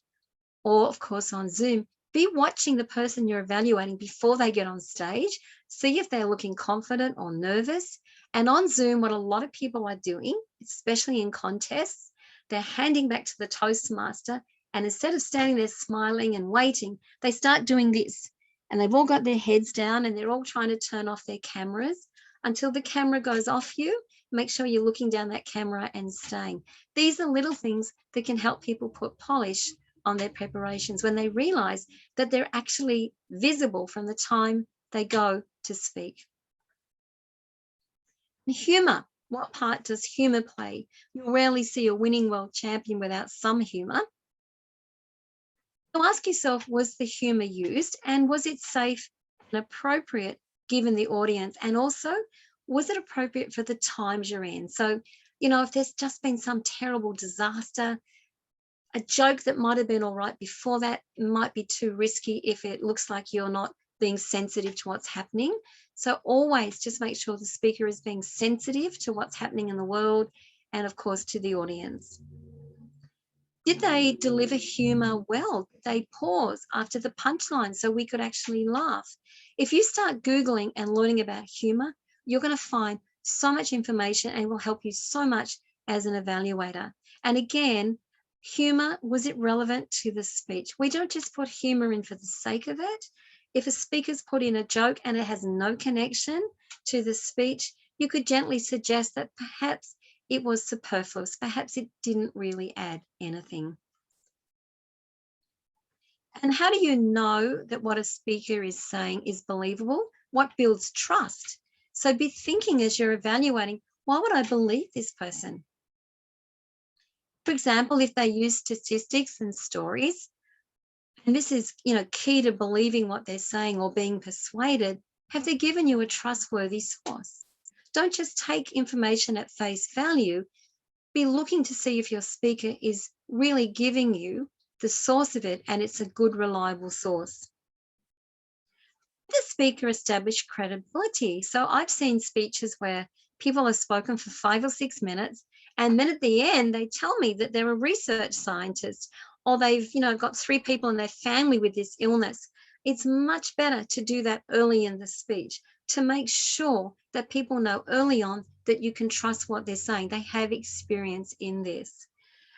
Or of course on Zoom, be watching the person you're evaluating before they get on stage. See if they're looking confident or nervous. And on Zoom, what a lot of people are doing, especially in contests, they're handing back to the Toastmaster, and instead of standing there smiling and waiting, they start doing this. And they've all got their heads down and they're all trying to turn off their cameras until the camera goes off you. Make sure you're looking down that camera and staying. These are little things that can help people put polish on their preparations when they realize that they're actually visible from the time they go to speak. Humor. What part does humor play? You'll rarely see a winning world champion without some humor. So ask yourself, was the humor used, and was it safe and appropriate given the audience? And also, was it appropriate for the times you're in? So, you know, if there's just been some terrible disaster, a joke that might have been all right before that might be too risky if it looks like you're not being sensitive to what's happening. So always just make sure the speaker is being sensitive to what's happening in the world and, of course, to the audience. Did they deliver humor well? Did they pause after the punchline so we could actually laugh? If you start Googling and learning about humor, you're going to find so much information and it will help you so much as an evaluator. And again, humor, was it relevant to the speech? We don't just put humor in for the sake of it. If a speaker's put in a joke and it has no connection to the speech, you could gently suggest that perhaps it was superfluous. Perhaps it didn't really add anything. And how do you know that what a speaker is saying is believable? What builds trust? So be thinking as you're evaluating, why would I believe this person? For example, if they use statistics and stories, and this is, you know, key to believing what they're saying or being persuaded, have they given you a trustworthy source? Don't just take information at face value. Be looking to see if your speaker is really giving you the source of it and it's a good, reliable source. The speaker established credibility. So I've seen speeches where people have spoken for 5 or 6 minutes, and then at the end, they tell me that they're a research scientist, or they've, you know, got 3 people in their family with this illness. It's much better to do that early in the speech to make sure that people know early on that you can trust what they're saying. They have experience in this.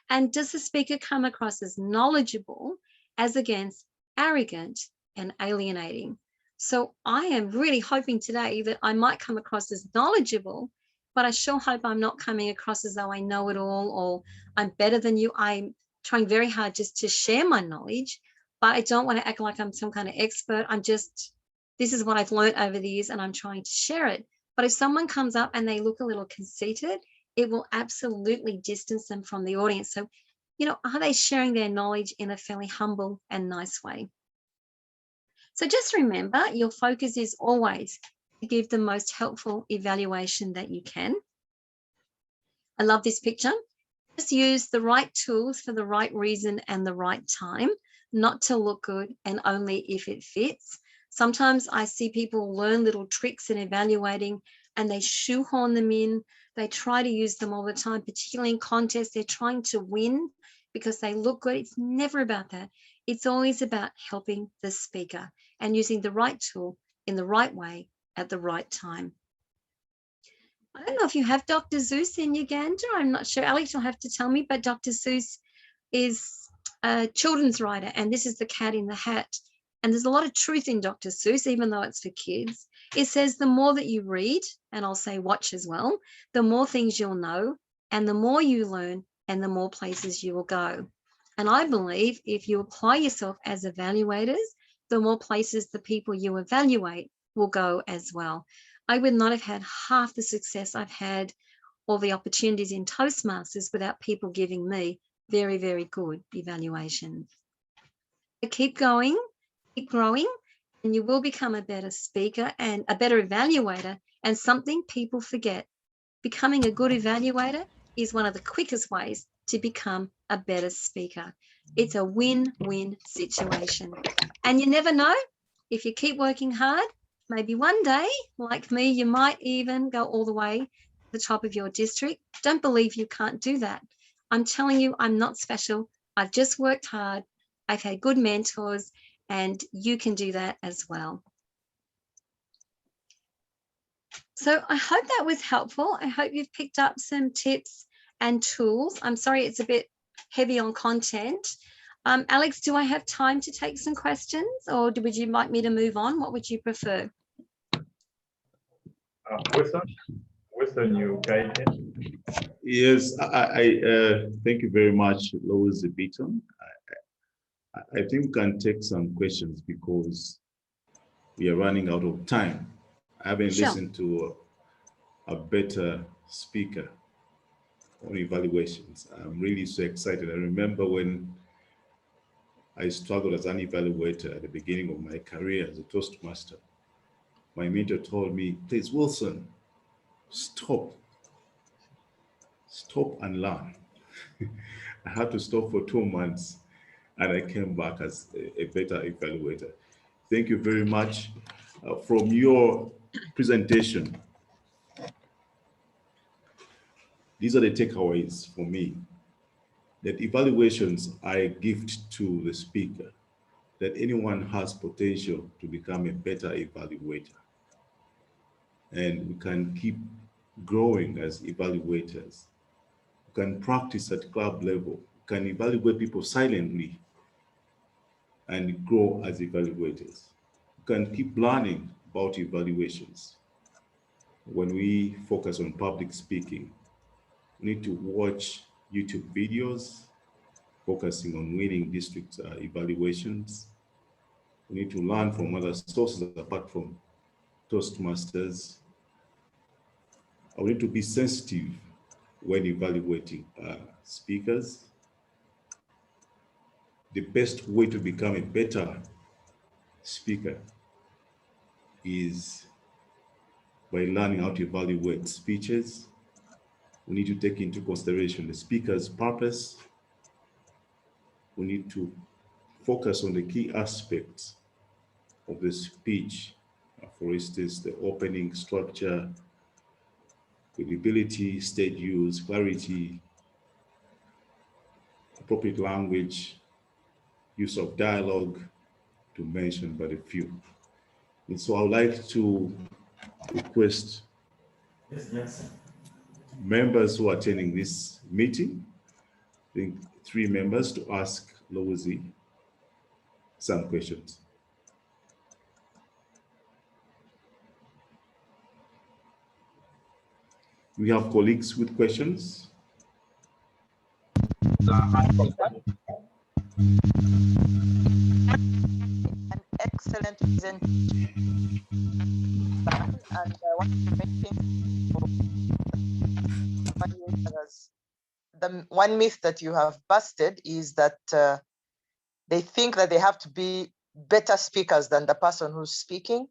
And does the speaker come across as knowledgeable as against arrogant and alienating? So I am really hoping today that I might come across as knowledgeable, but I sure hope I'm not coming across as though I know it all or I'm better than you. I'm trying very hard just to share my knowledge, but I don't want to act like I'm some kind of expert. I'm just, this is what I've learned over the years and I'm trying to share it. But if someone comes up and they look a little conceited, it will absolutely distance them from the audience. So, you know, are they sharing their knowledge in a fairly humble and nice way? So just remember, your focus is always to give the most helpful evaluation that you can. I love this picture. Just use the right tools for the right reason and the right time, not to look good and only if it fits. Sometimes I see people learn little tricks in evaluating and they shoehorn them in. They try to use them all the time, particularly in contests. They're trying to win because they look good. It's never about that. It's always about helping the speaker and using the right tool in the right way at the right time. I don't know if you have Dr. Zeus in Uganda. I'm not sure. Alex will have to tell me, but Dr. Zeus is a children's writer, and this is the cat in the hat. And there's a lot of truth in Dr. Seuss, even though it's for kids. It says the more that you read, and I'll say watch as well, the more things you'll know, and the more you learn, and the more places you will go. And I believe if you apply yourself as evaluators, the more places the people you evaluate will go as well. I would not have had half the success I've had or the opportunities in Toastmasters without people giving me very, very good evaluations. So keep going, keep growing, and you will become a better speaker and a better evaluator. And something people forget, becoming a good evaluator is one of the quickest ways to become a better speaker. It's a win-win situation. And you never know, if you keep working hard, maybe one day, like me, you might even go all the way to the top of your district. Don't believe you can't do that. I'm telling you, I'm not special. I've just worked hard. I've had good mentors, and you can do that as well. So I hope that was helpful. I hope you've picked up some tips and tools. I'm sorry it's a bit heavy on content. Alex, do I have time to take some questions, or would you like me to move on? What would you prefer? Western, you guide it. Yes, I thank you very much, Lois Beaton. I think we can take some questions because we are running out of time. I haven't listened to a better speaker on evaluations. I'm really so excited. I remember when I struggled as an evaluator at the beginning of my career as a Toastmaster. My mentor told me, please, Wilson, stop and learn. I had to stop for 2 months and I came back as a better evaluator. Thank you very much. From your presentation, these are the takeaways for me, that evaluations are a gift to the speaker, that anyone has potential to become a better evaluator. And we can keep growing as evaluators. We can practice at club level, we can evaluate people silently and grow as evaluators. We can keep learning about evaluations. When we focus on public speaking, we need to watch YouTube videos focusing on winning district evaluations. We need to learn from other sources apart from Toastmasters. We need to be sensitive when evaluating speakers. The best way to become a better speaker is by learning how to evaluate speeches. We need to take into consideration the speaker's purpose. We need to focus on the key aspects of the speech. For instance, the opening structure, credibility, stage use, clarity, appropriate language, use of dialogue, to mention but a few. And so I would like to request members who are attending this meeting, I think 3 members, to ask Lois some questions. We have colleagues with questions. An excellent presentation, and the one myth that you have busted is that they think that they have to be better speakers than the person who's speaking.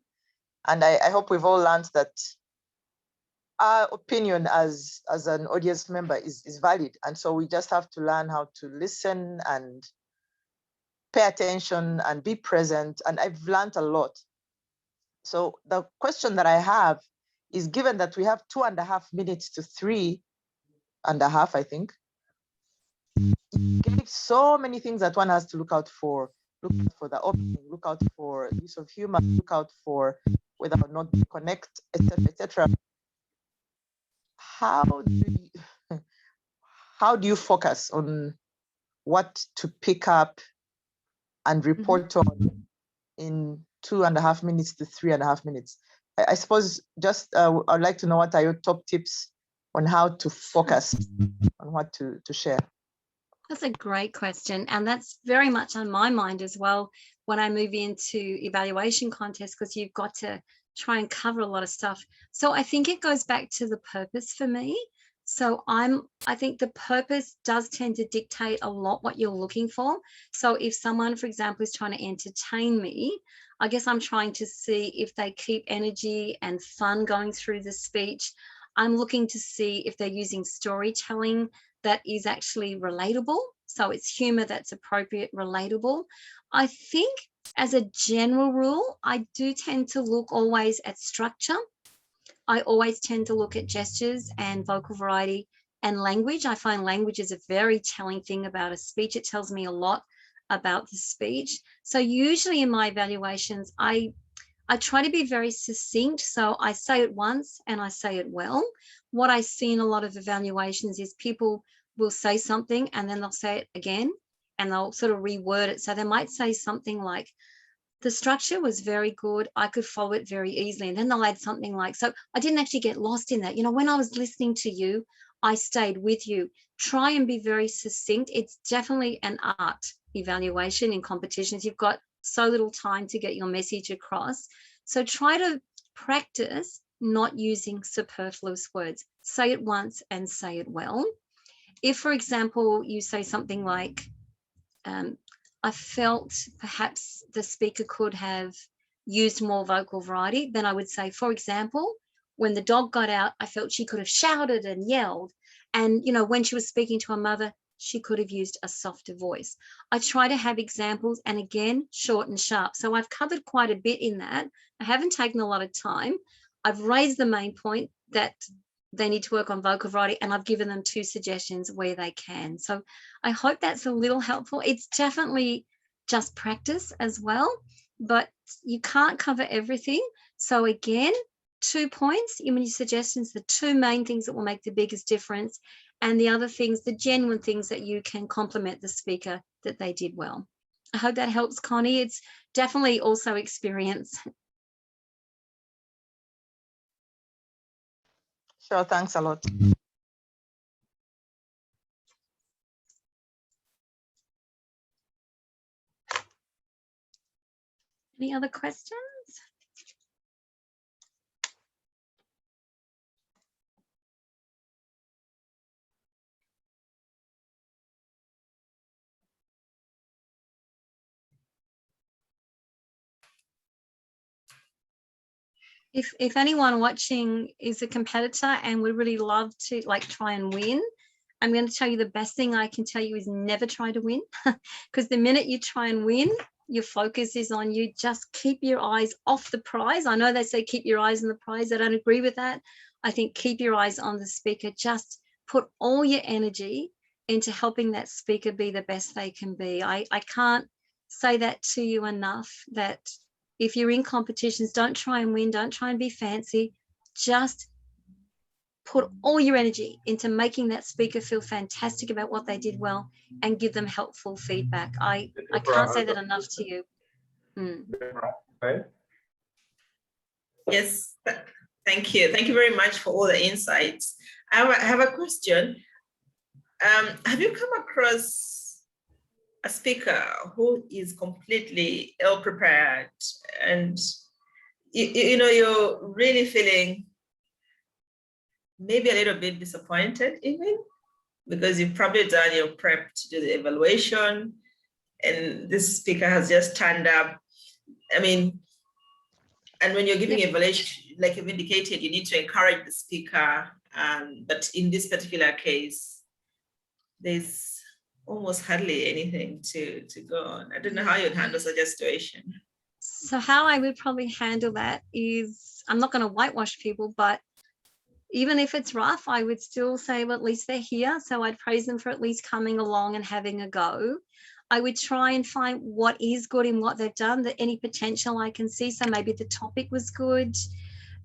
And I hope we've all learned that our opinion as an audience member is valid. And so we just have to learn how to listen and pay attention and be present. And I've learned a lot. So the question that I have is, given that we have 2.5 minutes to 3.5, I think, it gave so many things that one has to look out for. Look out for the opening, look out for use of humor, look out for whether or not they connect, etc., etc. How do you focus on what to pick up and report on in 2.5 minutes to 3.5 minutes? I suppose just I'd like to know, what are your top tips on how to focus on what to share? That's a great question. And that's very much on my mind as well when I move into evaluation contests, because you've got to try and cover a lot of stuff. So I think it goes back to the purpose for me. So I think the purpose does tend to dictate a lot what you're looking for. So if someone, for example, is trying to entertain me, I guess I'm trying to see if they keep energy and fun going through the speech. I'm looking to see if they're using storytelling that is actually relatable. So it's humor that's appropriate, relatable. I think as a general rule, I do tend to look always at structure. I always tend to look at gestures and vocal variety and language. I find language is a very telling thing about a speech. It tells me a lot about the speech. So usually in my evaluations, I try to be very succinct. So I say it once and I say it well. What I see in a lot of evaluations is people will say something and then they'll say it again and they'll sort of reword it. So they might say something like, the structure was very good, I could follow it very easily. And then they'll add something like, so I didn't actually get lost in that. You know, when I was listening to you, I stayed with you. Try and be very succinct. It's definitely an art evaluation in competitions. You've got so little time to get your message across. So try to practice not using superfluous words. Say it once and say it well. If, for example, you say something like, I felt perhaps the speaker could have used more vocal variety, then I would say, for example, when the dog got out, I felt she could have shouted and yelled. And, you know, when she was speaking to her mother, she could have used a softer voice. I try to have examples, and again, short and sharp. So I've covered quite a bit in that. I haven't taken a lot of time. I've raised the main point that they need to work on vocal variety, and I've given them 2 suggestions where they can. So I hope that's a little helpful. It's definitely just practice as well, but you can't cover everything. So again, 2 points, your suggestions, the 2 main things that will make the biggest difference, and the other things, the genuine things that you can compliment the speaker that they did well. I hope that helps, Connie. It's definitely also experience. Sure, thanks a lot. Any other questions? If anyone watching is a competitor and would really love to try and win, I'm going to tell you the best thing I can tell you is never try to win, because the minute you try and win, your focus is on you. Just keep your eyes off the prize. I know they say keep your eyes on the prize. I don't agree with that. I think keep your eyes on the speaker. Just put all your energy into helping that speaker be the best they can be. I can't say that to you enough, that if you're in competitions, don't try and win, don't try and be fancy. Just put all your energy into making that speaker feel fantastic about what they did well and give them helpful feedback. I can't say that enough to you. Yes, thank you. Thank you very much for all the insights. I have a question. Have you come across a speaker who is completely ill-prepared and you know, you're really feeling maybe a little bit disappointed even, because you've probably done your prep to do the evaluation and this speaker has just turned up? I mean, and when you're giving evaluation, like you've indicated, you need to encourage the speaker. But in this particular case, there's almost hardly anything to go on. I don't know how you'd handle such a situation. So how I would probably handle that is, I'm not going to whitewash people, but even if it's rough, I would still say, well, at least they're here. So I'd praise them for at least coming along and having a go. I would try and find what is good in what they've done, that any potential I can see. So maybe the topic was good.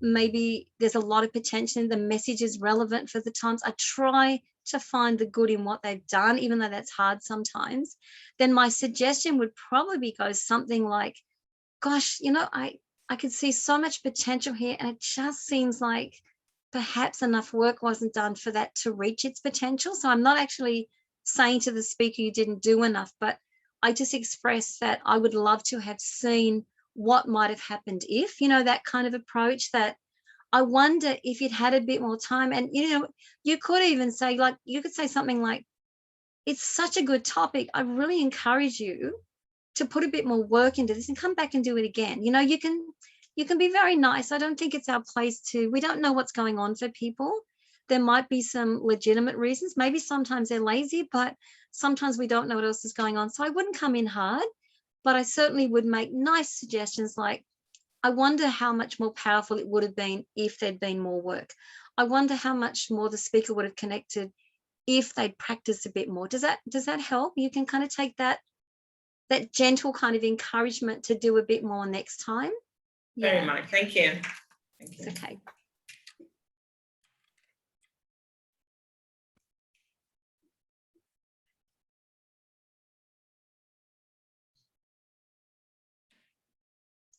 Maybe there's a lot of potential, the message is relevant for the times. I try to find the good in what they've done, even though that's hard sometimes. Then my suggestion would probably go something like, gosh, you know, I could see so much potential here, and it just seems like perhaps enough work wasn't done for that to reach its potential. So I'm not actually saying to the speaker you didn't do enough, but I just express that I would love to have seen what might have happened if, you know, that kind of approach, that I wonder if you'd had a bit more time. And, you know, you could even say, like, you could say something like, it's such a good topic. I really encourage you to put a bit more work into this and come back and do it again. You know, you can be very nice. I don't think it's our place to, we don't know what's going on for people. There might be some legitimate reasons. Maybe sometimes they're lazy, but sometimes we don't know what else is going on. So I wouldn't come in hard, but I certainly would make nice suggestions like, I wonder how much more powerful it would have been if there'd been more work. I wonder how much more the speaker would have connected if they'd practiced a bit more. Does that help? You can kind of take that gentle kind of encouragement to do a bit more next time. Very much. Thank you. Thank you. It's okay.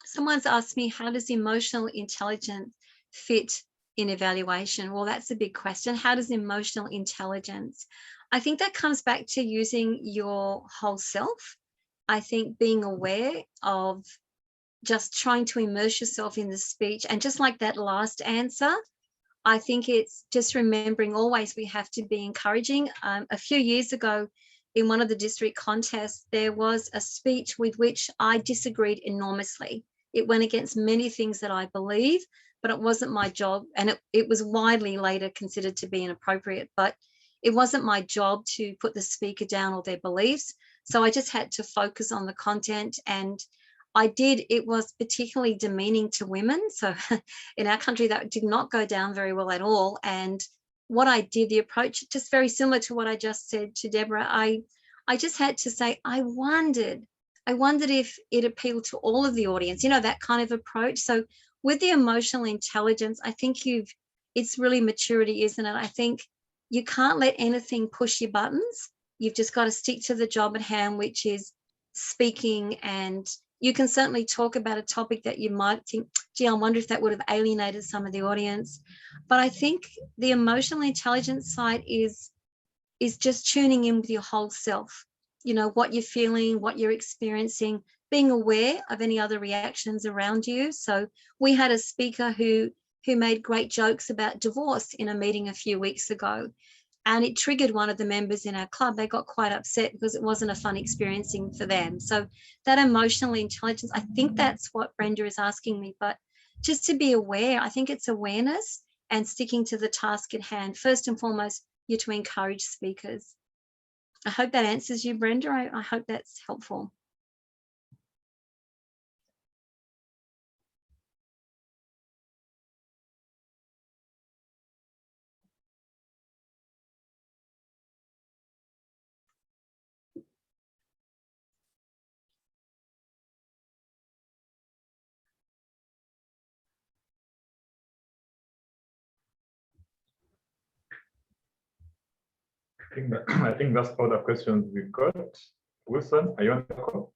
Someone's asked me, how does emotional intelligence fit in evaluation? Well, that's a big question. How does emotional intelligence? I think that comes back to using your whole self. I think being aware of just trying to immerse yourself in the speech. And just like that last answer, I think it's just remembering always we have to be encouraging. A few years ago, in one of the district contests, there was a speech with which I disagreed enormously. It went against many things that I believe, but it wasn't my job. And it was widely later considered to be inappropriate, but it wasn't my job to put the speaker down or their beliefs. So I just had to focus on the content, and I did. It was particularly demeaning to women. So in our country, that did not go down very well at all. And what I did, the approach, just very similar to what I just said to Deborah, I just had to say, I wondered if it appealed to all of the audience, you know, that kind of approach. So with the emotional intelligence, I think it's really maturity, isn't it? I think you can't let anything push your buttons. You've just got to stick to the job at hand, which is speaking. And you can certainly talk about a topic that you might think, gee, I wonder if that would have alienated some of the audience. But I think the emotional intelligence side is just tuning in with your whole self, you know, what you're feeling, what you're experiencing, being aware of any other reactions around you. So we had a speaker who made great jokes about divorce in a meeting a few weeks ago, and it triggered one of the members in our club. They got quite upset because it wasn't a fun experiencing for them. So that emotional intelligence, I think that's what Brenda is asking me, but just to be aware, I think it's awareness and sticking to the task at hand. First and foremost, you're to encourage speakers. I hope that answers you, Brenda. I hope that's helpful. I think that's all the questions we've got. Wilson, are you on the call?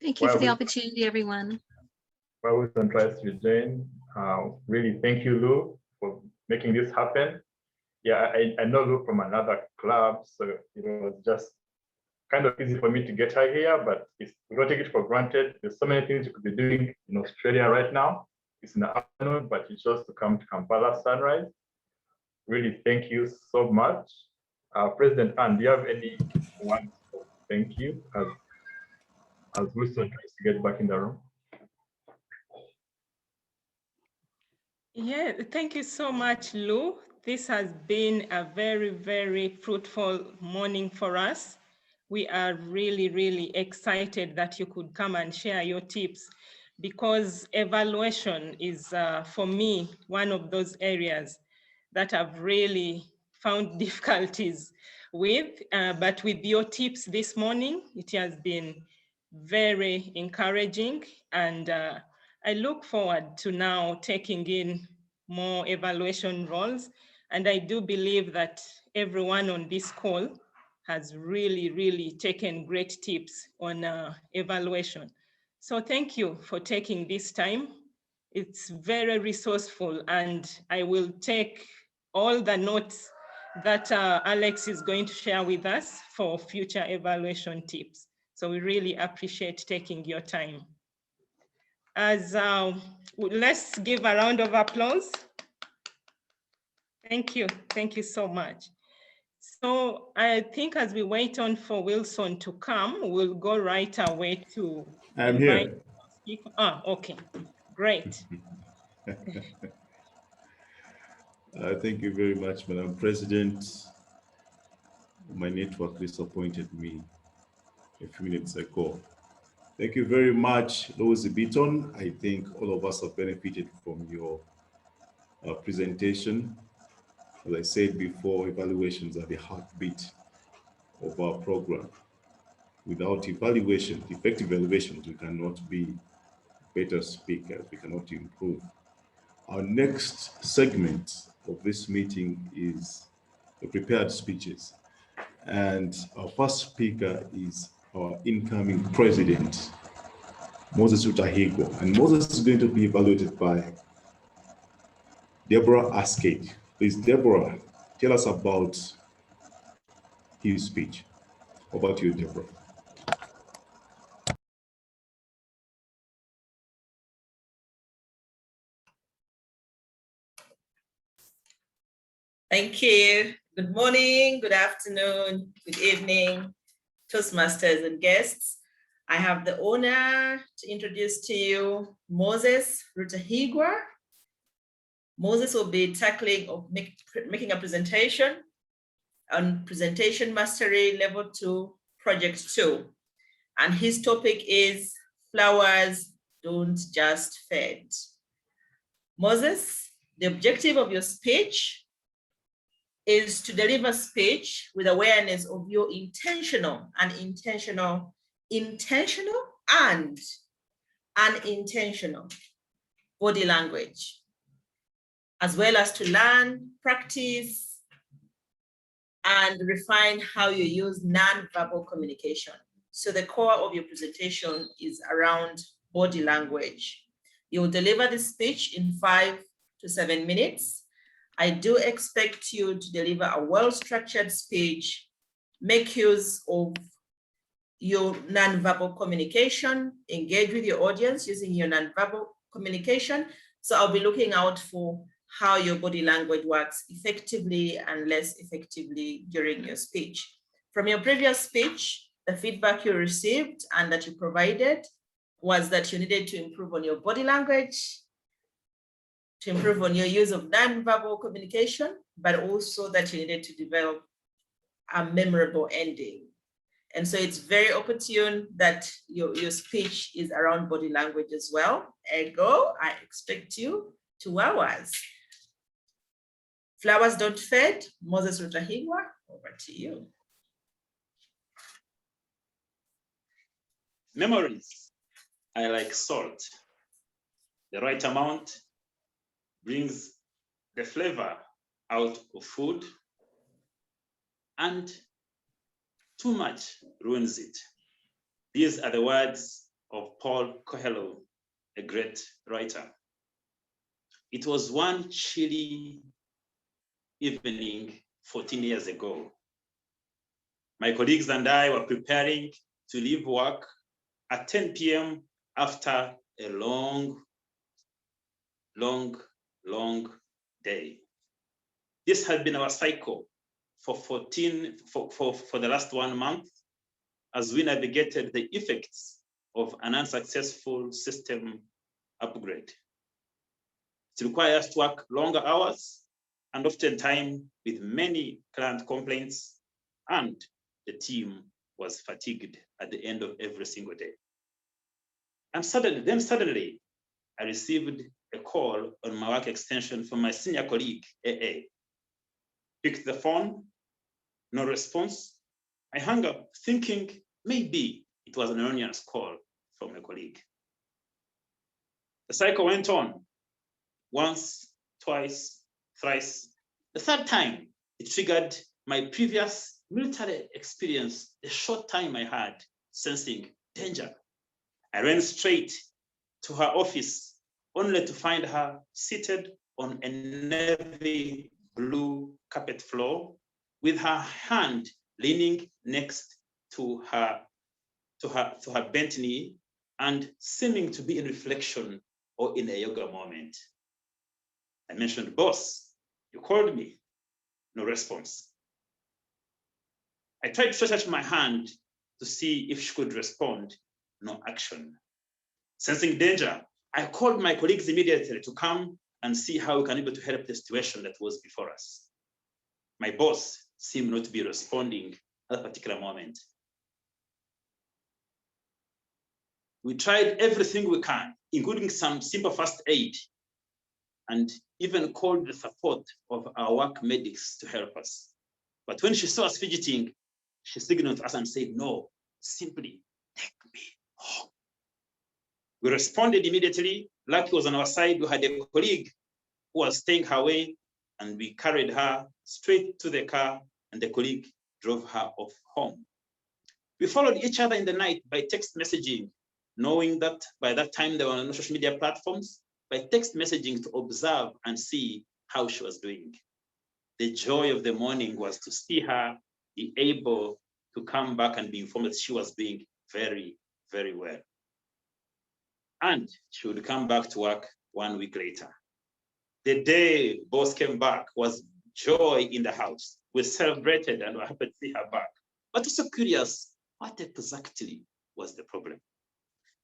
Thank you for the opportunity, everyone. While Wilson tries to join, really thank you, Lou, for making this happen. Yeah, I know Lou from another club, so it was just kind of easy for me to get her here, but we don't take it for granted. There's so many things you could be doing in Australia right now. It's in the afternoon, but you chose to come to Kampala Sunrise. Really, thank you so much. President Anne, do you have any words of thank you? as Wilson tries to get back in the room. Yeah, thank you so much, Lou. This has been a very, very fruitful morning for us. We are really, really excited that you could come and share your tips, because evaluation is, for me, one of those areas that I've really found difficulties with. But with your tips this morning, it has been very encouraging, and I look forward to now taking in more evaluation roles. And I do believe that everyone on this call has really, really taken great tips on evaluation. So thank you for taking this time. It's very resourceful, and I will take all the notes that Alex is going to share with us for future evaluation tips. So we really appreciate taking your time. Let's give a round of applause. Thank you so much. So I think as we wait on for Wilson to come, we'll go right away to I'm here. Okay, great. Thank you very much, Madam President. My network disappointed me a few minutes ago. Thank you very much, Beaton. I think all of us have benefited from your presentation. As I said before, evaluations are the heartbeat of our program. Without evaluation, effective evaluations, we cannot be better speakers, we cannot improve. Our next segment of this meeting is the prepared speeches. And our first speaker is our incoming president, Moses Rutahigwa. And Moses is going to be evaluated by Deborah Askate. Please, Deborah, tell us about his speech. Over to you, Deborah. Thank you. Good morning, good afternoon, good evening, Toastmasters and guests. I have the honor to introduce to you Moses Rutahigwa. Moses will be tackling or making a presentation on Presentation Mastery Level 2, Project 2. And his topic is Flowers Don't Just Fade. Moses, the objective of your speech is to deliver speech with awareness of your intentional and unintentional body language, as well as to learn, practice, and refine how you use non-verbal communication. So the core of your presentation is around body language. You will deliver the speech in 5 to 7 minutes. I do expect you to deliver a well-structured speech, make use of your non-verbal communication, engage with your audience using your non-verbal communication. So I'll be looking out for how your body language works effectively and less effectively during your speech. From your previous speech, the feedback you received and that you provided was that you needed to improve on your body language, to improve on your use of non-verbal communication, but also that you needed to develop a memorable ending. And so it's very opportune that your speech is around body language as well. Ergo, I expect you to wow us. Flowers don't fade. Moses Rutahigwa, over to you. Memories are like salt. The right amount brings the flavor out of food, and too much ruins it. These are the words of Paul Coelho, a great writer. It was one chilly evening 14 years ago. My colleagues and I were preparing to leave work at 10 p.m. after a long day. This had been our cycle for the last 1 month as we navigated the effects of an unsuccessful system upgrade. It requires us to work longer hours and oftentimes with many client complaints, and the team was fatigued at the end of every single day. And suddenly, I received a call on my work extension from my senior colleague, AA. Picked the phone, no response. I hung up thinking maybe it was an anonymous call from a colleague. The cycle went on once, twice, thrice. The third time, it triggered my previous military experience, the short time I had sensing danger. I ran straight to her office only to find her seated on a navy blue carpet floor with her hand leaning next to her bent knee and seeming to be in reflection or in a yoga moment. I mentioned, boss, you called me, no response. I tried to stretch out my hand to see if she could respond, no action. Sensing danger, I called my colleagues immediately to come and see how we can be able to help the situation that was before us. My boss seemed not to be responding at a particular moment. We tried everything we can, including some simple first aid, and even called the support of our work medics to help us. But when she saw us fidgeting, she signaled to us and said, no, simply take me home. We responded immediately. Lucky was on our side. We had a colleague who was staying her way, and we carried her straight to the car, and the colleague drove her off home. We followed each other in the night by text messaging, knowing that by that time there were no social media platforms, by text messaging to observe and see how she was doing. The joy of the morning was to see her be able to come back and be informed that she was doing very, very well. And she would come back to work 1 week later. The day boss came back was joy in the house. We celebrated and were happy to see her back. But also curious, what exactly was the problem?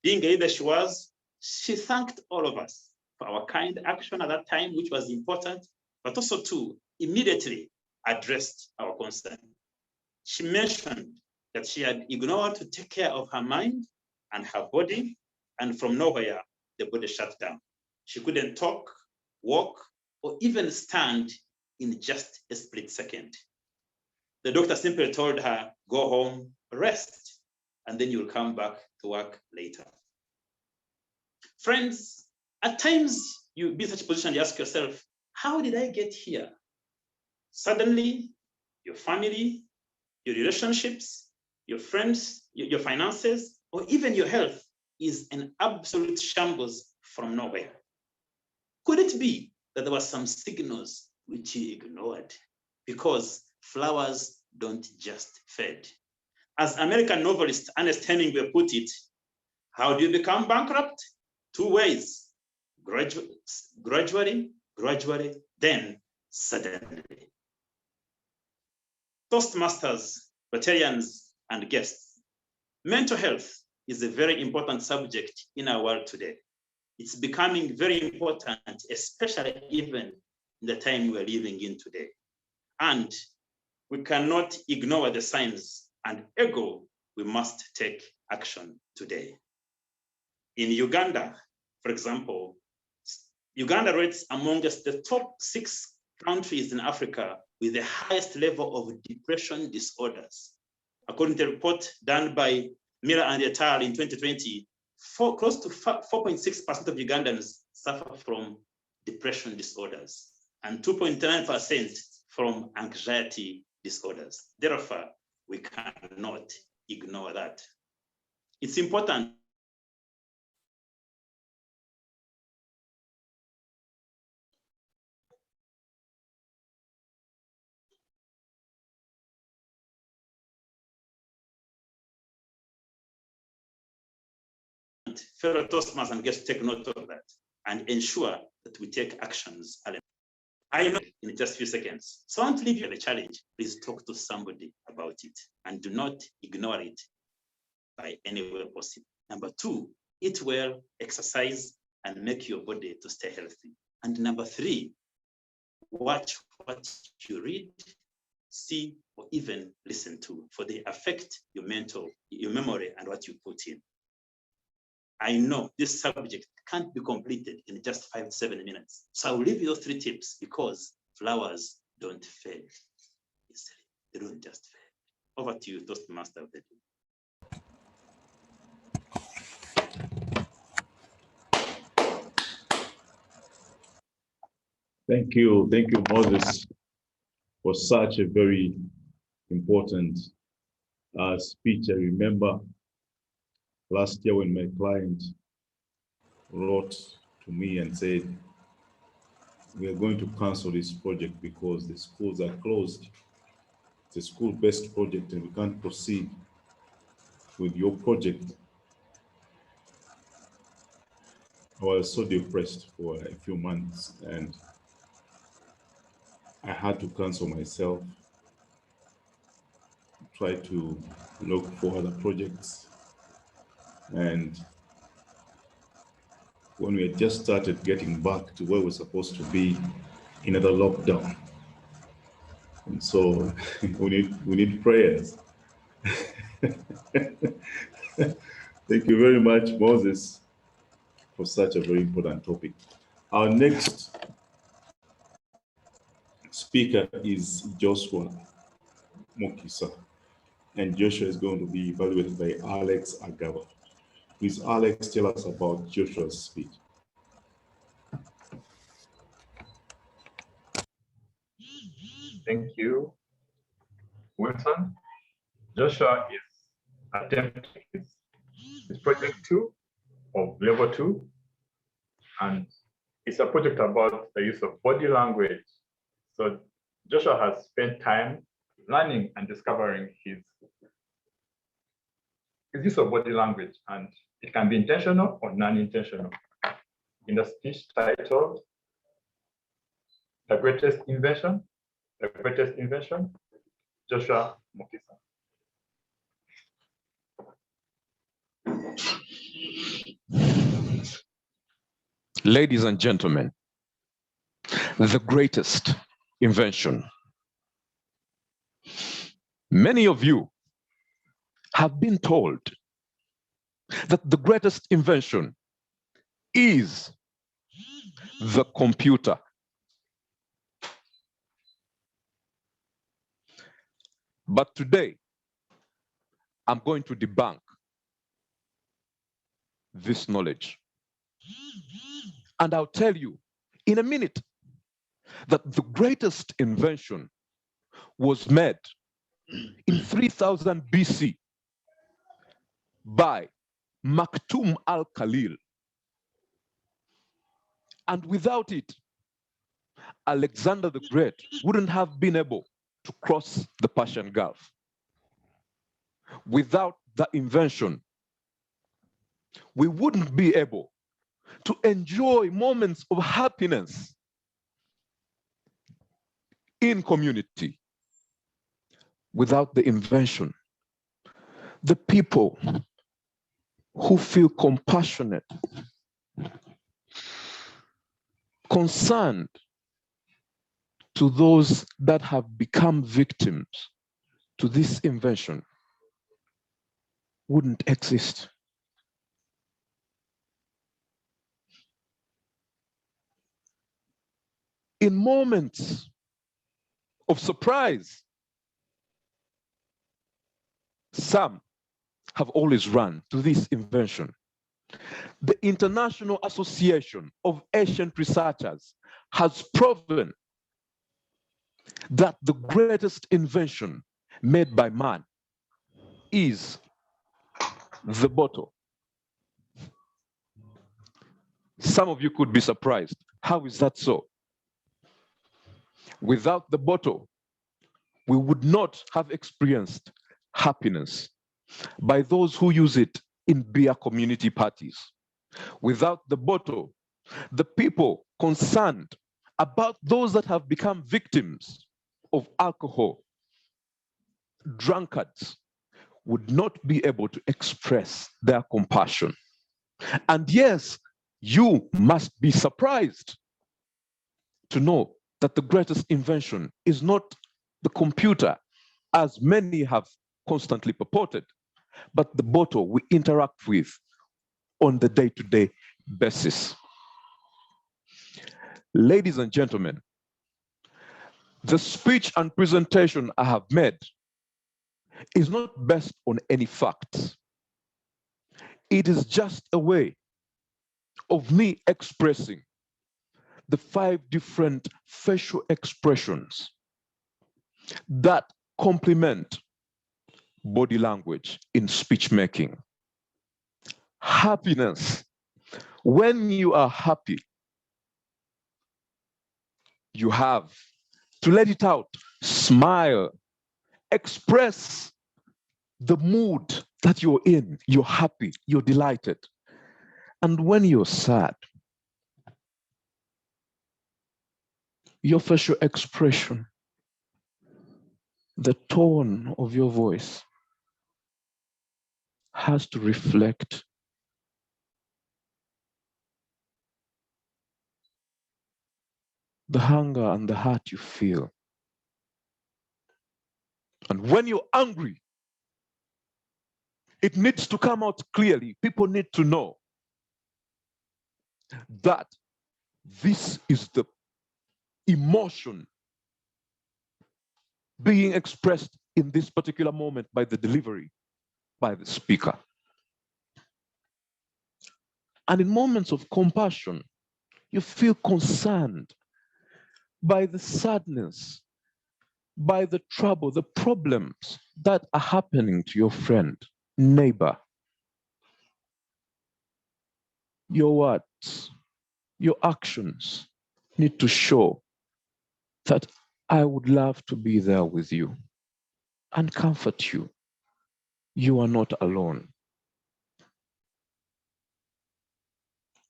Being a leader she was, she thanked all of us for our kind action at that time, which was important, but also too, immediately addressed our concern. She mentioned that she had ignored to take care of her mind and her body, and from nowhere, the body shut down. She couldn't talk, walk, or even stand in just a split second. The doctor simply told her, go home, rest, and then you'll come back to work later. Friends, at times you be in such a position, you ask yourself, how did I get here? Suddenly, your family, your relationships, your friends, your finances, or even your health is an absolute shambles from nowhere. Could it be that there were some signals which you ignored? Because flowers don't just fade. As American novelist Ernest Hemingway put it, how do you become bankrupt? 2 ways, gradually, then suddenly. Toastmasters, Rotarians, and guests, mental health is a very important subject in our world today. It's becoming very important, especially even in the time we're living in today. And we cannot ignore the signs, and ergo, we must take action today. In Uganda, for example, Uganda rates amongst the top 6 countries in Africa with the highest level of depression disorders. According to a report done by Miller and et al. In 2020, close to 4.6% of Ugandans suffer from depression disorders and 2.9% from anxiety disorders. Therefore, we cannot ignore that. It's important fellow Toastmasters and guests take note of that and ensure that we take actions. I know in just a few seconds. So I want to leave you the challenge. Please talk to somebody about it and do not ignore it by any way possible. Number 2, eat well, exercise, and make your body to stay healthy. And number 3, watch what you read, see, or even listen to, for they affect your mental, your memory, and what you put in. I know this subject can't be completed in just 5 to 7 minutes. So I'll leave you those 3 tips because flowers don't fade. They don't just fade. Over to you, Toastmaster of the day. Thank you, Moses, for such a very important speech. I remember last year when my client wrote to me and said, we are going to cancel this project because the schools are closed. It's a school-based project and we can't proceed with your project. I was so depressed for a few months and I had to cancel myself, try to look for other projects. And when we had just started getting back to where we're supposed to be, another lockdown. And so we need prayers. Thank you very much, Moses, for such a very important topic. Our next speaker is Joshua Mokisa, and Joshua is going to be evaluated by Alex Agaba. Please, Alex, tell us about Joshua's speech. Thank you, Wilson. Joshua is attempting his project 2 of level 2, and it's a project about the use of body language. So Joshua has spent time learning and discovering his use of body language, and it can be intentional or non-intentional. In the speech titled, The Greatest Invention, Joshua Mokisa. Ladies and gentlemen, the greatest invention. Many of you have been told that the greatest invention is the computer. But today, I'm going to debunk this knowledge. And I'll tell you in a minute that the greatest invention was made in 3000 BC by Maktoum al-Khalil. And without it, Alexander the Great wouldn't have been able to cross the Persian Gulf. Without the invention, we wouldn't be able to enjoy moments of happiness in community. Without the invention, the people who feel compassionate, concerned to those that have become victims to this invention wouldn't exist. In moments of surprise, some have always run to this invention. The International Association of Ancient Researchers has proven that the greatest invention made by man is the bottle. Some of you could be surprised. How is that so? Without the bottle, we would not have experienced happiness by those who use it in beer community parties. Without the bottle, the people concerned about those that have become victims of alcohol, drunkards, would not be able to express their compassion. And yes, you must be surprised to know that the greatest invention is not the computer, as many have constantly purported, but the bottle we interact with on the day-to-day basis. Ladies and gentlemen, the speech and presentation I have made is not based on any facts. It is just a way of me expressing the 5 different facial expressions that complement body language in speech making. Happiness. When you are happy, you have to let it out, smile, express the mood that you're in. You're happy, you're delighted. And when you're sad, your facial expression, the tone of your voice has to reflect the hunger and the hurt you feel. And when you're angry, it needs to come out clearly. People need to know that this is the emotion being expressed in this particular moment by the delivery, by the speaker. And in moments of compassion, you feel concerned by the sadness, by the trouble, the problems that are happening to your friend, neighbor. Your words, your actions need to show that I would love to be there with you and comfort you. You are not alone.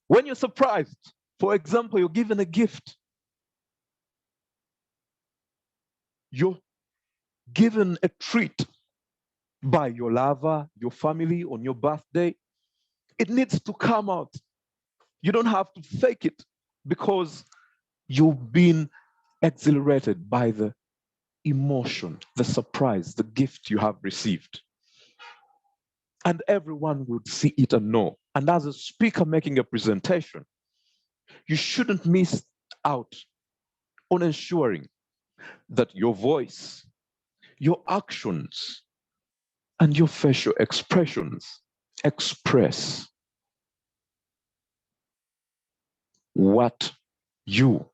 When you're surprised, for example, you're given a gift, you're given a treat by your lover, your family on your birthday, it needs to come out. You don't have to fake it because you've been exhilarated by the emotion, the surprise, the gift you have received. And everyone would see it and know. And as a speaker making a presentation, you shouldn't miss out on ensuring that your voice, your actions, and your facial expressions express what you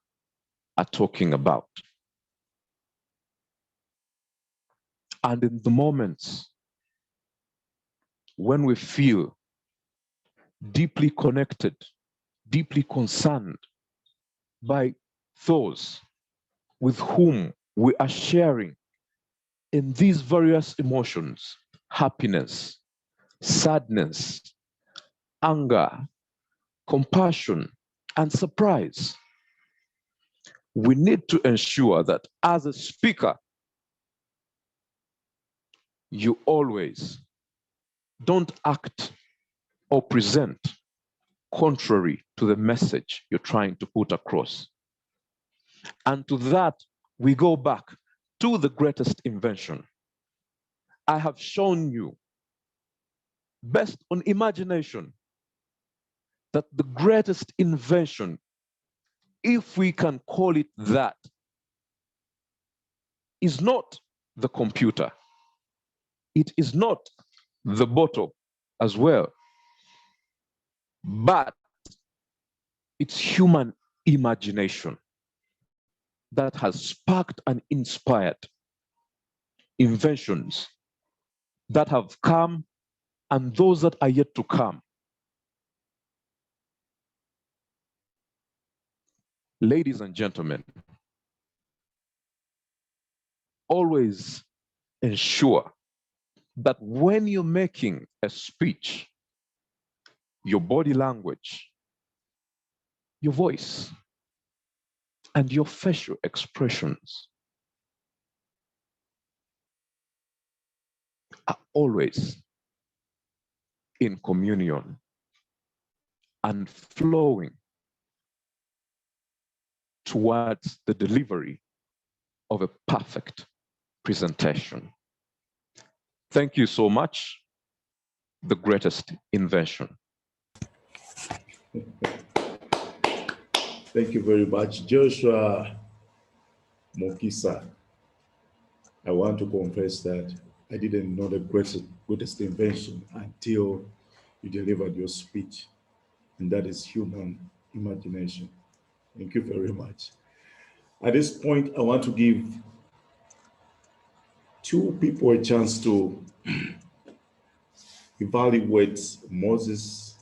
are talking about. And in the moments when we feel deeply connected, deeply concerned by those with whom we are sharing in these various emotions, happiness, sadness, anger, compassion, and surprise, we need to ensure that as a speaker, you always don't act or present contrary to the message you're trying to put across. And to that, we go back to the greatest invention. I have shown you, based on imagination, that the greatest invention, if we can call it that, is not the computer. It is not the bottle as well, but it's human imagination that has sparked and inspired inventions that have come and those that are yet to come. Ladies and gentlemen, always ensure that when you're making a speech, your body language, your voice, and your facial expressions are always in communion and flowing towards the delivery of a perfect presentation. Thank you so much. The greatest invention. Thank you very much, Joshua Mokisa. I want to confess that I didn't know the greatest invention until you delivered your speech, and that is human imagination. Thank you very much. At this point, I want to give two people a chance to evaluate Moses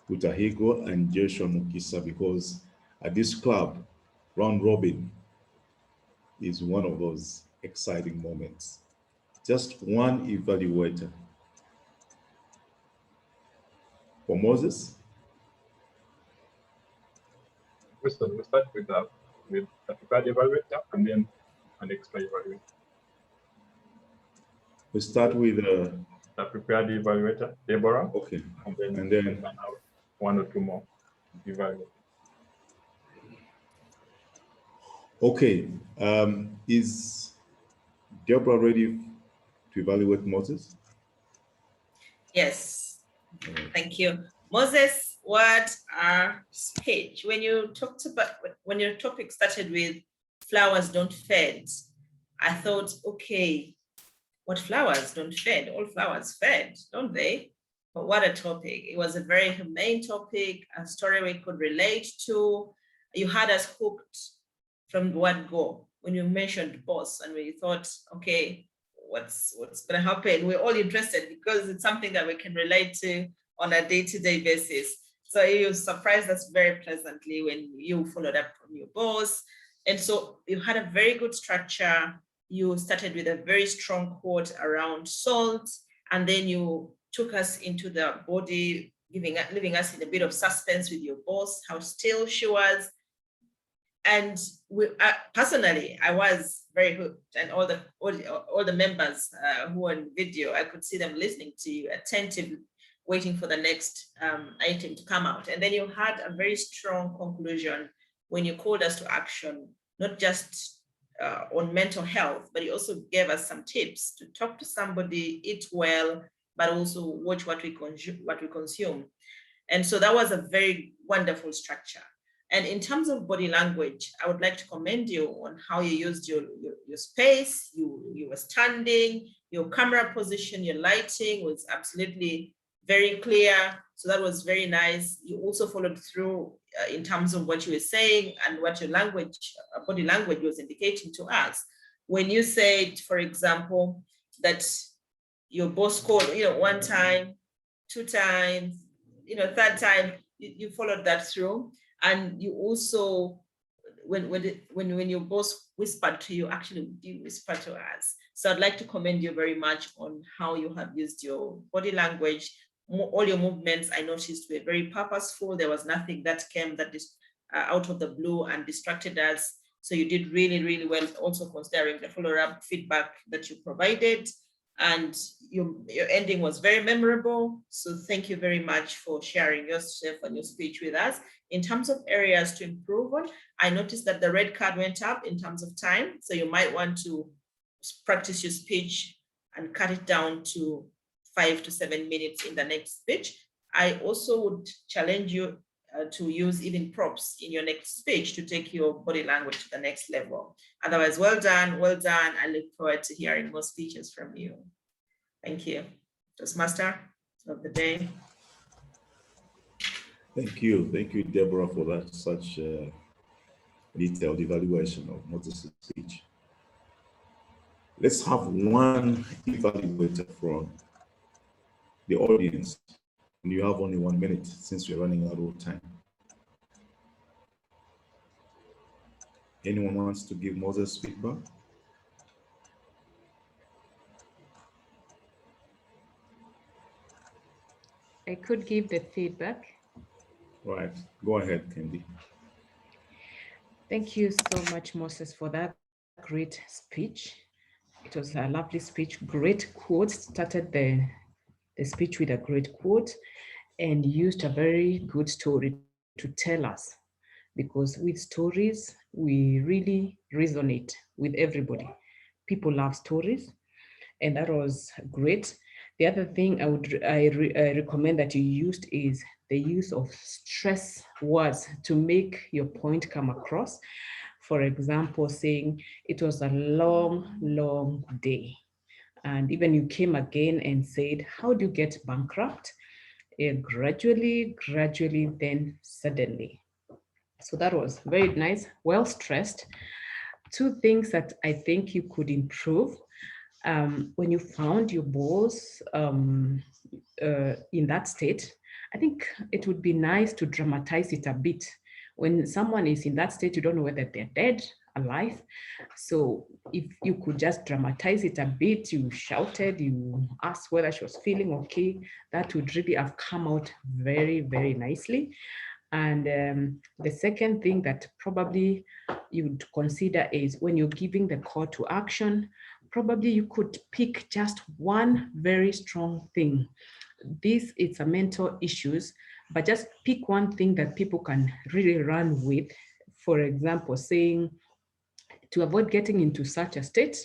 Utahigo and Joshua Mukisa, because at this club, round robin is one of those exciting moments. Just one evaluator. For Moses? We start with the prepared evaluator and then an extra evaluator. We start with the prepared evaluator, Deborah. Okay. And then one or two more evaluators. Okay. Is Deborah ready to evaluate Moses? Yes. Thank you. Moses, what are speech? When your topic started with flowers don't fade, I thought, okay, what flowers don't fade? All flowers fade, don't they? But what a topic. It was a very humane topic, a story we could relate to. You had us hooked from the word go when you mentioned boss, and we thought, okay, what's going to happen? We're all interested because it's something that we can relate to on a day-to-day basis. So you surprised us very pleasantly when you followed up from your boss. And so you had a very good structure. You started with a very strong quote around salt, and then you took us into the body, leaving us in a bit of suspense with your boss, how still she was. And personally, I was very hooked, and all the members who were on video, I could see them listening to you, attentive, waiting for the next item to come out. And then you had a very strong conclusion when you called us to action, not just on mental health, but you also gave us some tips to talk to somebody, eat well, but also watch what we consume. And so that was a very wonderful structure. And in terms of body language, I would like to commend you on how you used your space, you were standing, your camera position, your lighting was absolutely very clear. So that was very nice. You also followed through in terms of what you were saying and what your body language was indicating to us. When you said, for example, that your boss called, one time, two times, third time, you followed that through. And you also, when your boss whispered to you, actually did whisper to us. So I'd like to commend you very much on how you have used your body language. All your movements, I noticed, were very purposeful. There was nothing that came out of the blue and distracted us. So you did really, really well, also considering the follow-up feedback that you provided. And your ending was very memorable. So thank you very much for sharing yourself and your speech with us. In terms of areas to improve on, I noticed that the red card went up in terms of time. So you might want to practice your speech and cut it down to 5 to 7 minutes in the next speech. I also would challenge you to use even props in your next speech to take your body language to the next level. Otherwise, well done, well done. I look forward to hearing more speeches from you. Thank you. Toastmaster of the day. Thank you, Deborah, for that such detailed evaluation of Moses' speech. Let's have one evaluator from the audience. And you have only 1 minute since we're running out of time. Anyone wants to give Moses feedback? I could give the feedback. Right, go ahead, Kendi. Thank you so much, Moses, for that great speech. It was a lovely speech, great quote, started the speech with a great quote and used a very good story to tell us, because with stories, we really resonate with everybody. People love stories, and that was great. The other thing I recommend that you used is the use of stress words to make your point come across. For example, saying it was a long, long day. And even you came again and said, how do you get bankrupt? Gradually, gradually, then suddenly. So that was very nice, well stressed. Two things that I think you could improve. When you found your boss in that state, I think it would be nice to dramatize it a bit. When someone is in that state, you don't know whether they're dead, alive. So if you could just dramatize it a bit, you shouted, you asked whether she was feeling okay, that would really have come out very, very nicely. And the second thing that probably you would consider is when you're giving the call to action, probably you could pick just one very strong thing. This is a mental issues, but just pick one thing that people can really run with. For example, saying to avoid getting into such a state,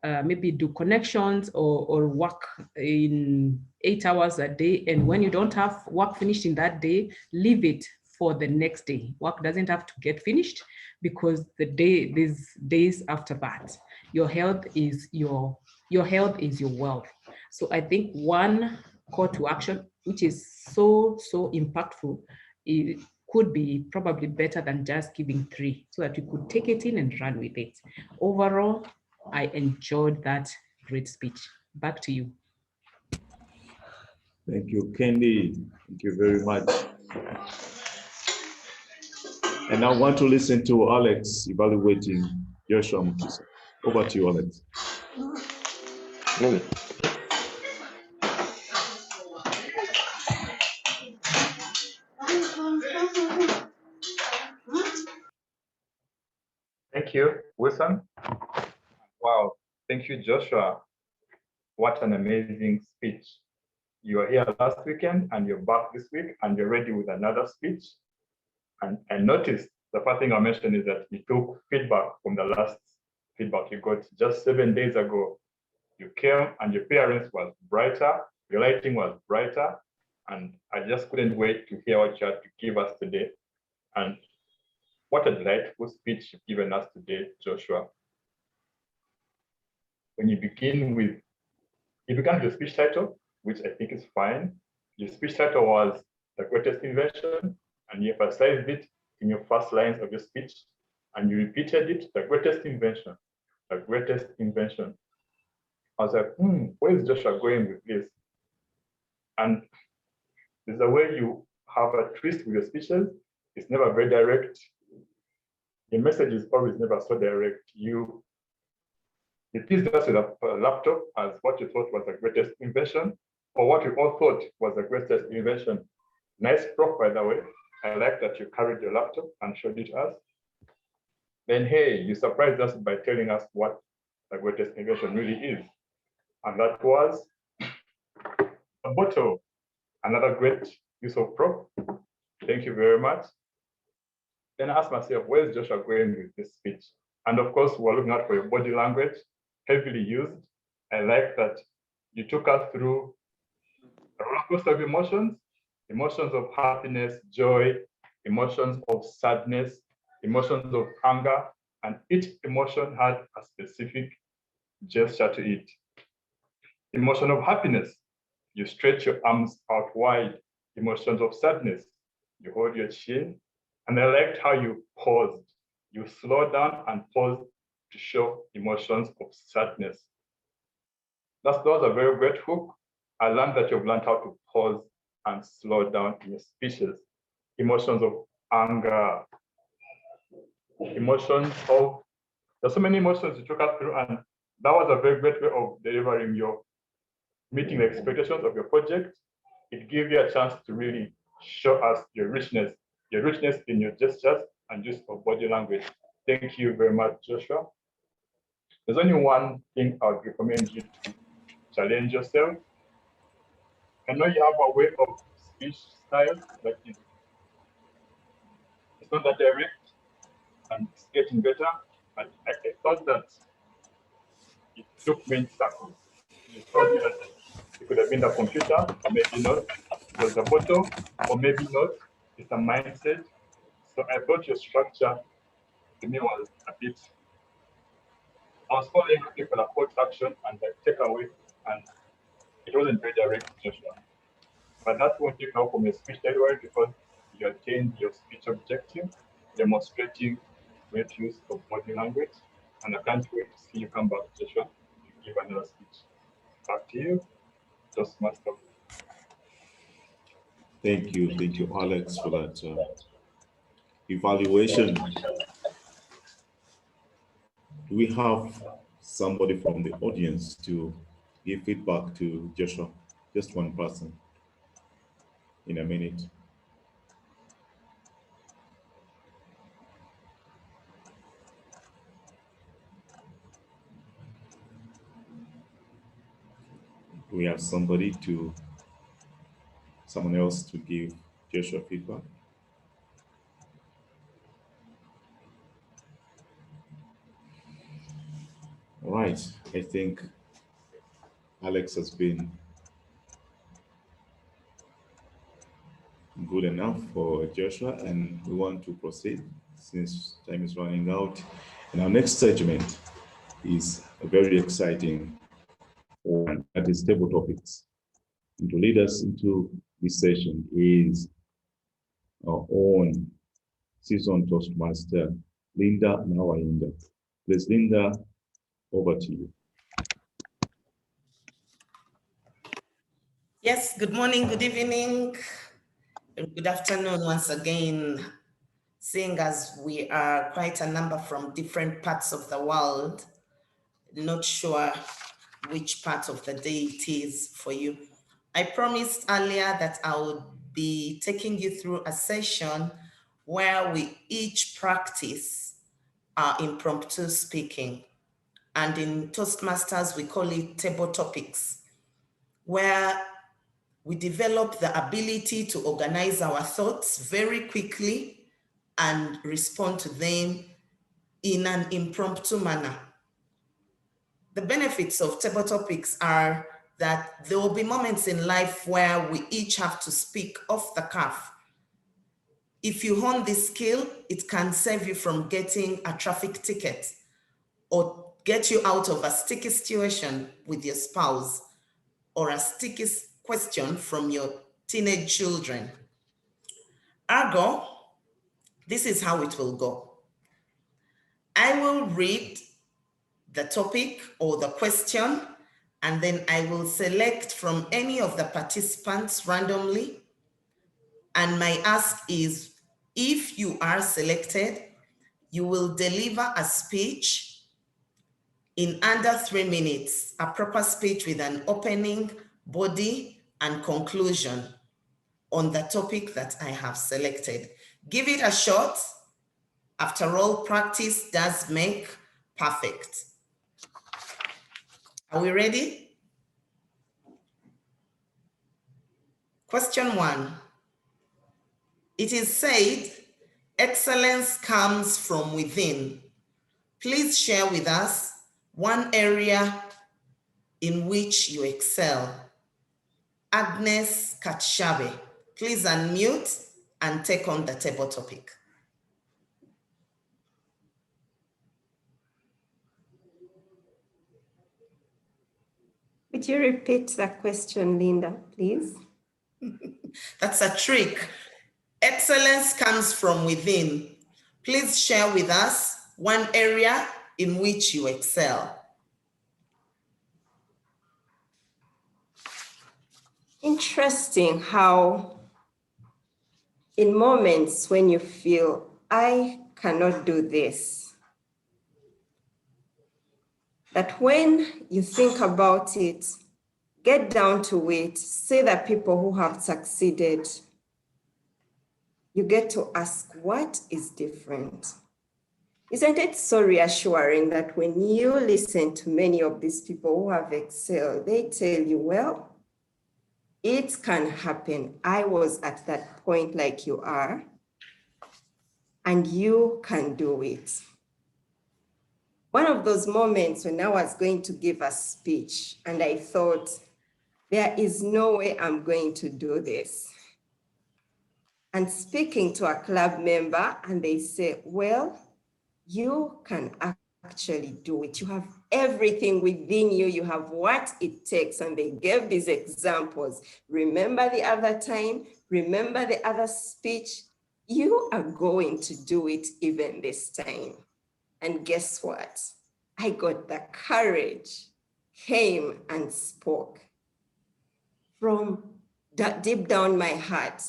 maybe do connections or work in 8 hours a day. And when you don't have work finished in that day, leave it for the next day. Work doesn't have to get finished because these days after that, your health is your wealth. So I think one call to action, which is so impactful, it could be probably better than just giving 3, so that you could take it in and run with it. Overall, I enjoyed that great speech. Back to you. Thank you, Candy. Thank you very much. And I want to listen to Alex evaluating Joshua Mutisa. Over to you, Alex. Thank you, Wilson. Wow, thank you, Joshua. What an amazing speech. You were here last weekend and you're back this week and you're ready with another speech. And I noticed the first thing I mentioned is that you took feedback from the last feedback you got just 7 days ago. You came and your appearance was brighter, your lighting was brighter, and I just couldn't wait to hear what you had to give us today. And what a delightful speech you've given us today, Joshua. When you began with your speech title, which I think is fine. Your speech title was The Greatest Invention, and you emphasized it in your first lines of your speech, and you repeated it, the greatest invention, the greatest invention. I was like, where is Joshua going with this? And there's a way you have a twist with your speeches. It's never very direct. Your message is always never so direct. You teased us with a laptop as what you thought was the greatest invention, or what you all thought was the greatest invention. Nice prop, by the way. I like that you carried your laptop and showed it to us. Then, hey, you surprised us by telling us what the greatest invention really is. And that was a bottle. Another great use of prop. Thank you very much. Then I asked myself, where's Joshua going with this speech? And of course, we're looking out for your body language, heavily used. I like that you took us through a roller coaster of emotions of happiness, joy, emotions of sadness, emotions of anger, and each emotion had a specific gesture to it. Emotion of happiness, you stretch your arms out wide. Emotions of sadness, you hold your chin. And I liked how you paused. You slowed down and paused to show emotions of sadness. That was a very great hook. I learned that you've learned how to pause and slow down in your speeches. Emotions of anger, emotions of, there's so many emotions you took us through, and that was a very great way of delivering your, meeting the expectations of your project. It gave you a chance to really show us your richness in your gestures and use of body language. Thank you very much, Joshua. There's only one thing I would recommend you to challenge yourself. I know you have a way of speech style that is, it's not that direct and it's getting better. And I thought that it took many circles. You told me that it could have been the computer, or maybe not. It was the bottle, or maybe not. It's a mindset. So I thought your structure to me was a bit, I was following people a call to action and like take away, and it wasn't very direct, Joshua. But that won't take out from your speech anyway because you attained your speech objective, demonstrating great use of body language. And I can't wait to see you come back, Joshua, to give another speech. Back to you, Toastmaster. Thank you, Alex, for that evaluation. Do we have somebody from the audience to give feedback to Joshua? Just one person in a minute. Do we have someone else to give Joshua feedback? All right, I think Alex has been good enough for Joshua, and we want to proceed since time is running out. And our next segment is a very exciting one, that is table topics. And to lead us into this session is our own seasoned Toastmaster, Linda Nawayinda. Please, Linda, over to you. Yes, good morning, good evening, and good afternoon once again. Seeing as we are quite a number from different parts of the world, not sure which part of the day it is for you. I promised earlier that I would be taking you through a session where we each practice our impromptu speaking. And in Toastmasters, we call it table topics, where we develop the ability to organize our thoughts very quickly and respond to them in an impromptu manner. The benefits of table topics are that there will be moments in life where we each have to speak off the cuff. If you hone this skill, it can save you from getting a traffic ticket or get you out of a sticky situation with your spouse or a sticky question from your teenage children. Ergo, this is how it will go. I will read the topic or the question, and then I will select from any of the participants randomly. And my ask is, if you are selected, you will deliver a speech in under 3 minutes, a proper speech with an opening, body, and conclusion on the topic that I have selected. Give it a shot. After all, practice does make perfect. Are we ready? Question 1. It is said, excellence comes from within. Please share with us one area in which you excel. Agnes Katshabe, please unmute and take on the table topic. Would you repeat the question, Linda, please? That's a trick. Excellence comes from within. Please share with us one area in which you excel. Interesting how in moments when you feel, I cannot do this, that when you think about it, get down to it, see the people who have succeeded, you get to ask, what is different? Isn't it so reassuring that when you listen to many of these people who have excelled, they tell you, well, it can happen. I was at that point like you are, and you can do it. One of those moments when I was going to give a speech and I thought, there is no way I'm going to do this. And speaking to a club member, and they say, well, you can actually do it. You have everything within you. You have what it takes. And they gave these examples. Remember the other time? Remember the other speech? You are going to do it even this time. And guess what? I got the courage, came and spoke from deep down my heart,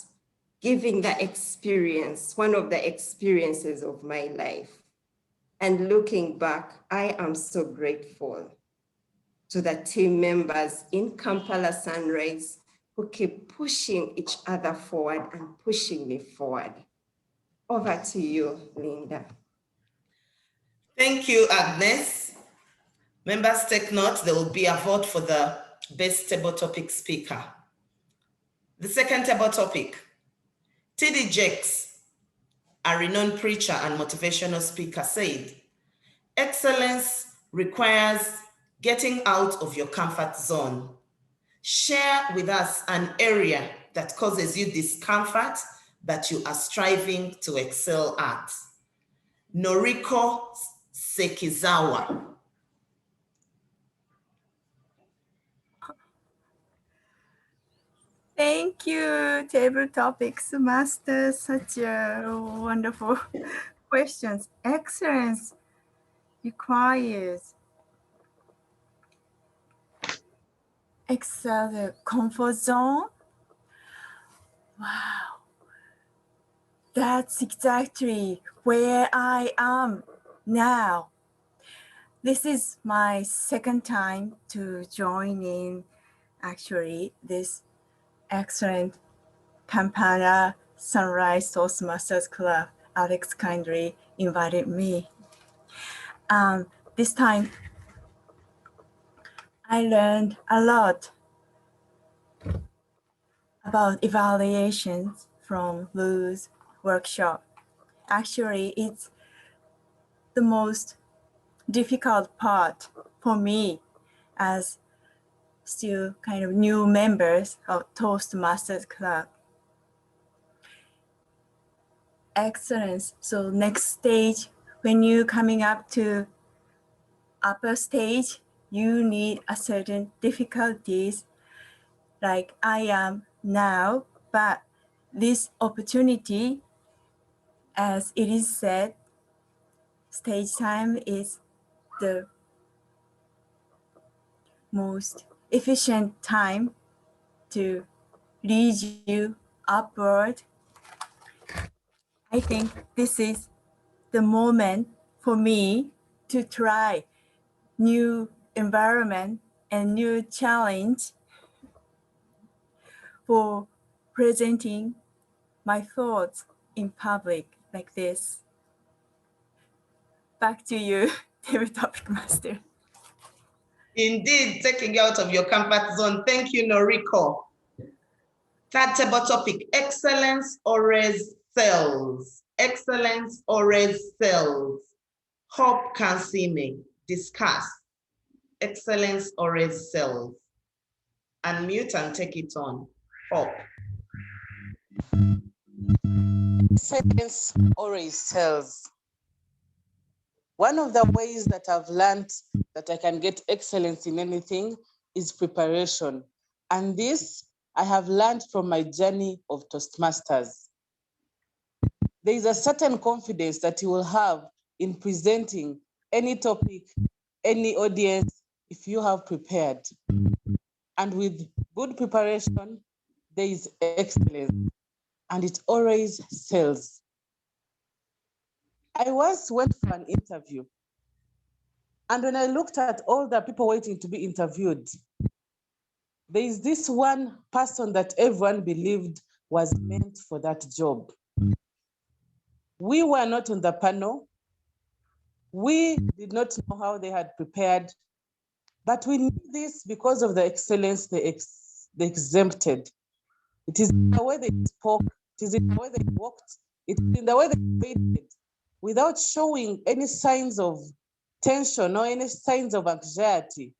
giving the experience, one of the experiences of my life. And looking back, I am so grateful to the team members in Kampala Sunrise who keep pushing each other forward and pushing me forward. Over to you, Linda. Thank you, Agnes. Members, take note, there will be a vote for the best table topic speaker. The second table topic, T.D. Jakes, a renowned preacher and motivational speaker, said, excellence requires getting out of your comfort zone. Share with us an area that causes you discomfort that you are striving to excel at. Noriko Sekizawa. Thank you, Table Topics Master. Such a wonderful questions. Excellence requires excel the comfort zone. Wow, that's exactly where I am now. This is my second time to join in actually this excellent Kampala Sunrise Toastmasters Club. Alex kindly invited me. This time, I learned a lot about evaluations from Lou's workshop. Actually, it's the most difficult part for me as still kind of new members of Toastmasters Club. Excellence. So next stage, when you're coming up to upper stage, you need a certain difficulties like I am now, but this opportunity, as it is said, stage time is the most efficient time to lead you upward. I think this is the moment for me to try new environment and new challenge for presenting my thoughts in public like this. Back to you, Table Topic Master. Indeed, taking you out of your comfort zone. Thank you, Noriko. Third table topic, excellence always sells. Excellence always sells. Hope Kansime, discuss. Excellence always sells. Unmute and take it on. Hope. Excellence always sells. One of the ways that I've learned that I can get excellence in anything is preparation. And this I have learned from my journey of Toastmasters. There is a certain confidence that you will have in presenting any topic, any audience, if you have prepared. And with good preparation, there is excellence, and it always sells. I once went for an interview, and when I looked at all the people waiting to be interviewed, there is this one person that everyone believed was meant for that job. We were not on the panel, We did not know how they had prepared, but we knew this because of the excellence they exempted. It is in the way they spoke, it is in the way they walked, it is in the way they waited, without showing any signs of tension or any signs of anxiety.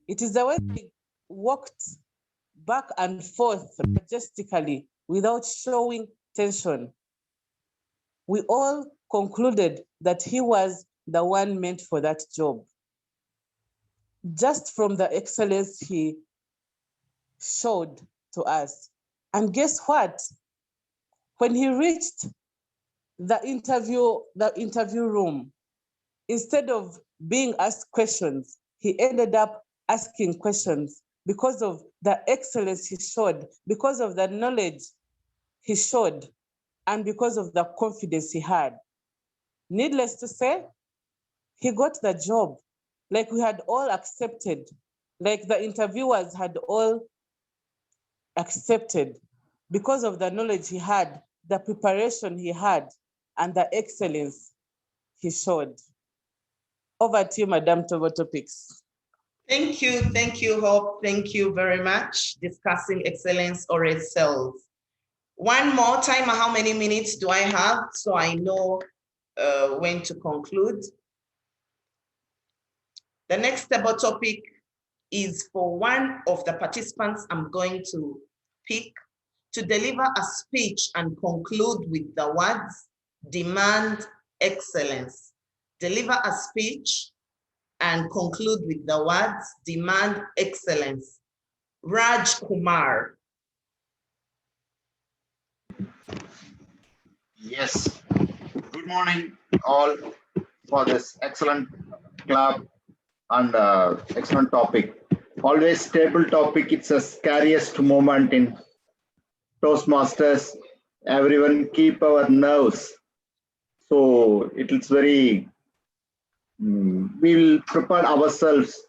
It is the way they walked back and forth majestically without showing tension. We all concluded that he was the one meant for that job, just from the excellence he showed to us. And guess what? When he reached the interview room, instead of being asked questions, he ended up asking questions because of the excellence he showed, because of the knowledge he showed, and because of the confidence he had. Needless to say, he got the job, like we had all accepted, like the interviewers had all accepted, because of the knowledge he had, the preparation he had, and the excellence he showed. Over to you, Madam Togo Topics. Thank you, Hope. Thank you very much. Discussing excellence or excels. One more timer, how many minutes do I have so I know when to conclude? The next table topic is for one of the participants I'm going to pick to deliver a speech and conclude with the words, demand excellence. Deliver a speech and conclude with the words, demand excellence. Raj Kumar. Yes. Good morning, all, for this excellent club and excellent topic. Always stable topic. It's the scariest moment in Toastmasters. Everyone keep our nerves. So it's very, we'll prepare ourselves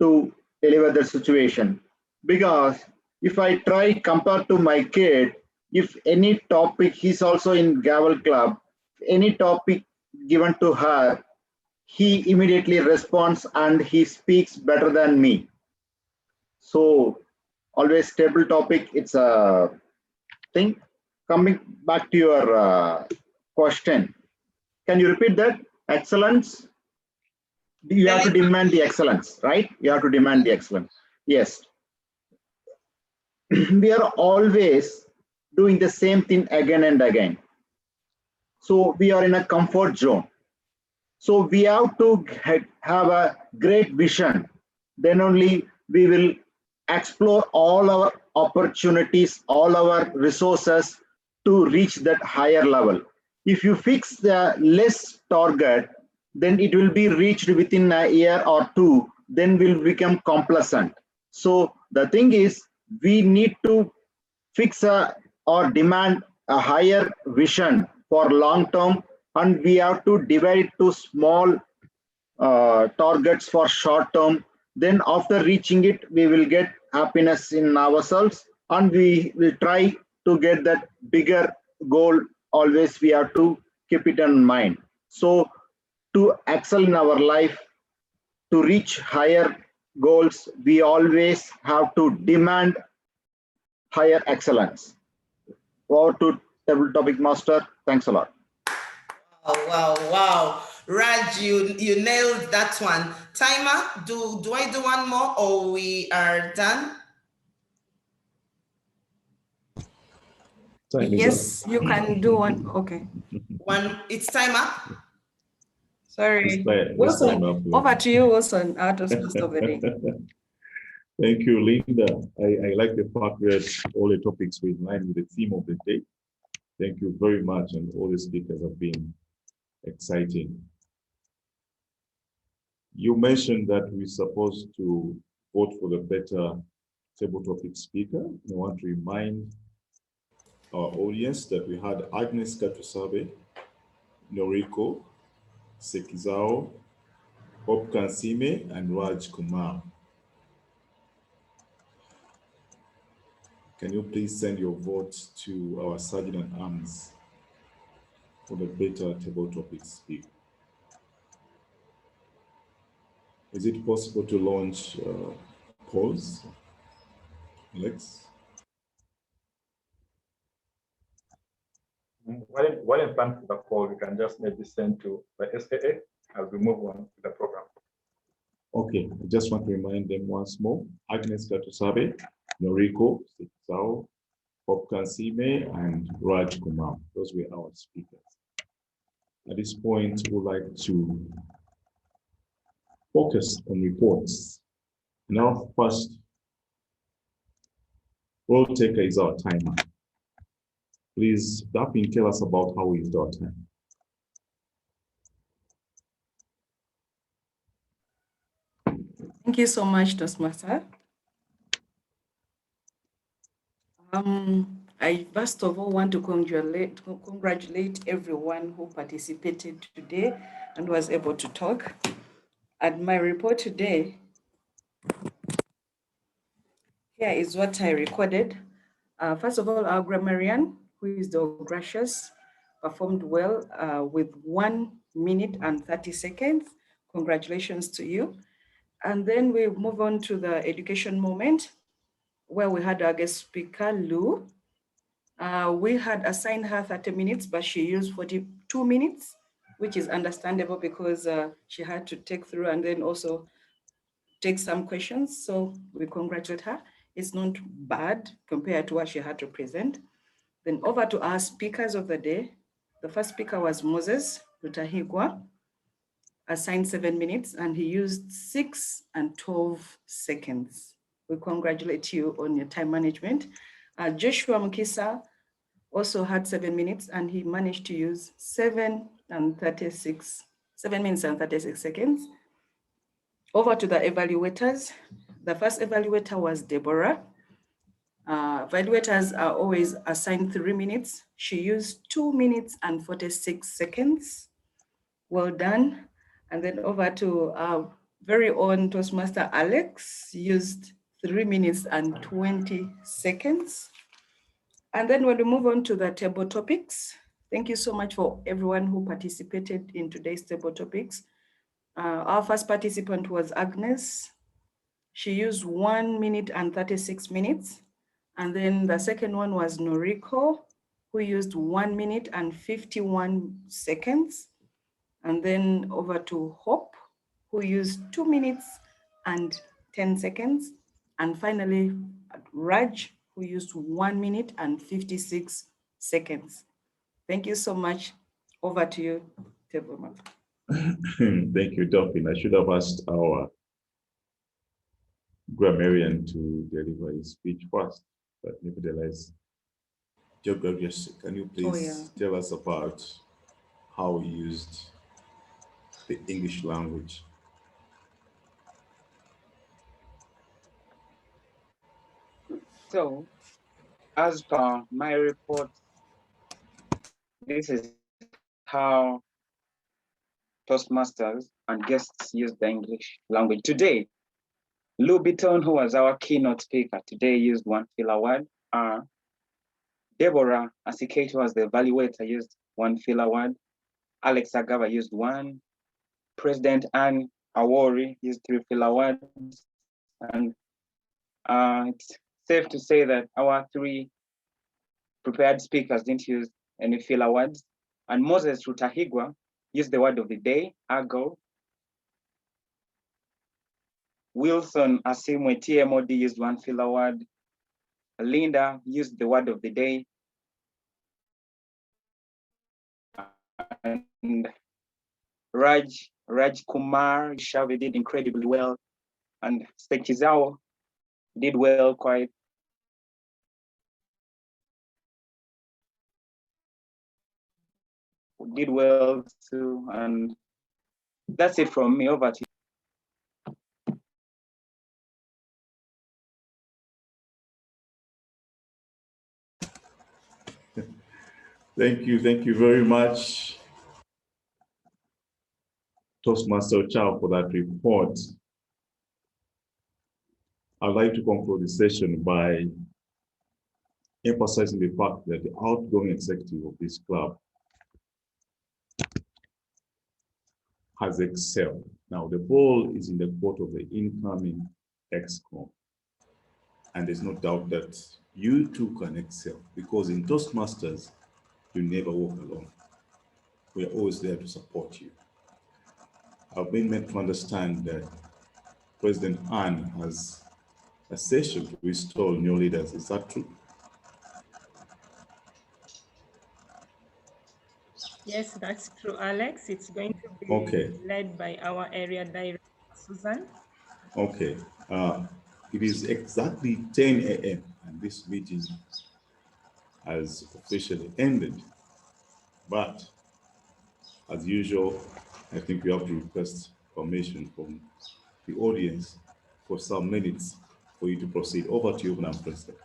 to deliver the situation. Because if I try compare to my kid, if any topic, he's also in Gavel Club, any topic given to her, he immediately responds and he speaks better than me. So always stable topic. It's a thing. Coming back to your question, can you repeat that? Excellence? You have to demand the excellence, right? You have to demand the excellence. Yes. We are always doing the same thing again and again. So we are in a comfort zone. So we have to have a great vision. Then only we will explore all our opportunities, all our resources to reach that higher level. If you fix the less target, then it will be reached within a year or two, then will become complacent. So the thing is, we need to fix or demand a higher vision for long term, and we have to divide it to small targets for short term. Then after reaching it, we will get happiness in ourselves, and we will try to get that bigger goal. Always we have to keep it in mind. So to excel in our life, to reach higher goals, we always have to demand higher excellence. Over to table topic master. Thanks a lot. Wow. Raj, you nailed that one. Timer, do I do one more or we are done? Yes, you can do one. Okay. It's time up. Sorry. Wilson, over to you, Wilson, out of most of the day. Thank you, Linda. I like the fact that all the topics were in line with the theme of the day. Thank you very much, and all the speakers have been exciting. You mentioned that we're supposed to vote for the better table topic speaker. I want to remind our audience that we had Agnes Katusabe, Noriko, Sekizao, Hope Kansime, and Raj Kumar. Can you please send your votes to our Sergeant at Arms for the better table topic speaker? Is it possible to launch polls, Alex? While in plan for the poll, we can just maybe send to the SAA as we move on to the program. Okay, I just want to remind them once more. Agnes Katusabe, Noriko Sitsao, Popkan Sime, and Raj Kumar. Those were our speakers. At this point, we would like to focus on reports. Now, first, roll taker is our timer. Please, Dapin, tell us about how we used our time. Thank you so much, Toastmaster. I first of all want to congratulate everyone who participated today and was able to talk. And my report today, here is what I recorded. First of all, our grammarian, who is the gracious, performed well with 1 minute and 30 seconds. Congratulations to you. And then we move on to the education moment, where we had our guest speaker, Lou. We had assigned her 30 minutes, but she used 42 minutes, which is understandable because she had to take through and then also take some questions. So we congratulate her. It's not bad compared to what she had to present. Then over to our speakers of the day. The first speaker was Moses Rutahigwa, assigned 7 minutes, and he used 6 and 12 seconds. We congratulate you on your time management. Joshua Mukisa also had 7 minutes, and he managed to use 7 minutes and 36 seconds. Over to the evaluators. The first evaluator was Deborah. Evaluators are always assigned 3 minutes. She used 2 minutes and 46 seconds. Well done. And then over to our very own Toastmaster Alex, used 3 minutes and 20 seconds. And then when we move on to the table topics, thank you so much for everyone who participated in today's table topics. Our first participant was Agnes. She used 1 minute and 36 minutes. And then the second one was Noriko, who used 1 minute and 51 seconds. And then over to Hope, who used 2 minutes and 10 seconds. And finally, Raj, who used 1 minute and 56 seconds. Thank you so much. Over to you, Teboma. Thank you, Dolphin. I should have asked our grammarian to deliver his speech first, but nevertheless, Georgios, can you please tell us about how we used the English language? So, as per my report, this is how Toastmasters and guests use the English language. Today, Beaton, who was our keynote speaker, today used 1 filler word. Deborah Asikate, who was the evaluator, used 1 filler word. Alex Agava used 1. President Anne Awori used 3 filler words. And it's safe to say that our 3 prepared speakers didn't use any filler words. And Moses Rutahigwa used the word of the day, ago. Wilson Asimwe TMOD used 1 filler word. Linda used the word of the day. And Raj Kumar Shavi did incredibly well. And Stekizao did well quite. Did well too. And that's it from me. Over to you. Thank you very much, Toastmaster Chow, for that report. I'd like to conclude the session by emphasizing the fact that the outgoing executive of this club has excelled Now, the ball is in the court of the incoming ExCom. And there's no doubt that you too can excel, because in Toastmasters, you never walk alone. We are always there to support you. I've been made to understand that President Anne has a session to install new leaders. Is that true? Yes, that's true, Alex. It's going to be Okay. led by our area director, Susan. Okay. It is exactly 10 a.m. and this meeting has officially ended. But as usual, I think we have to request permission from the audience for some minutes for you to proceed. Over to you, Madam President.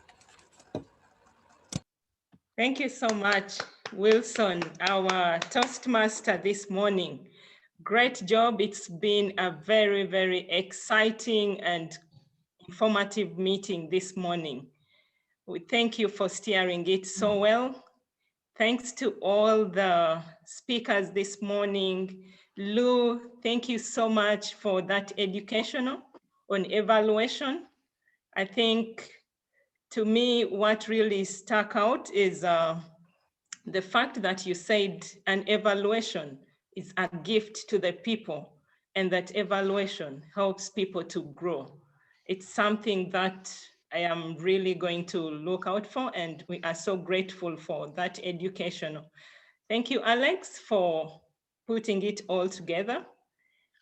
Thank you so much, Wilson, our Toastmaster this morning. Great job. It's been a very, very exciting and informative meeting this morning. We thank you for steering it so well. Thanks to all the speakers this morning. Lou, thank you so much for that educational on evaluation. I think to me, what really stuck out is the fact that you said an evaluation is a gift to the people, and that evaluation helps people to grow. It's something that I am really going to look out for, and we are so grateful for that education. Thank you, Alex, for putting it all together.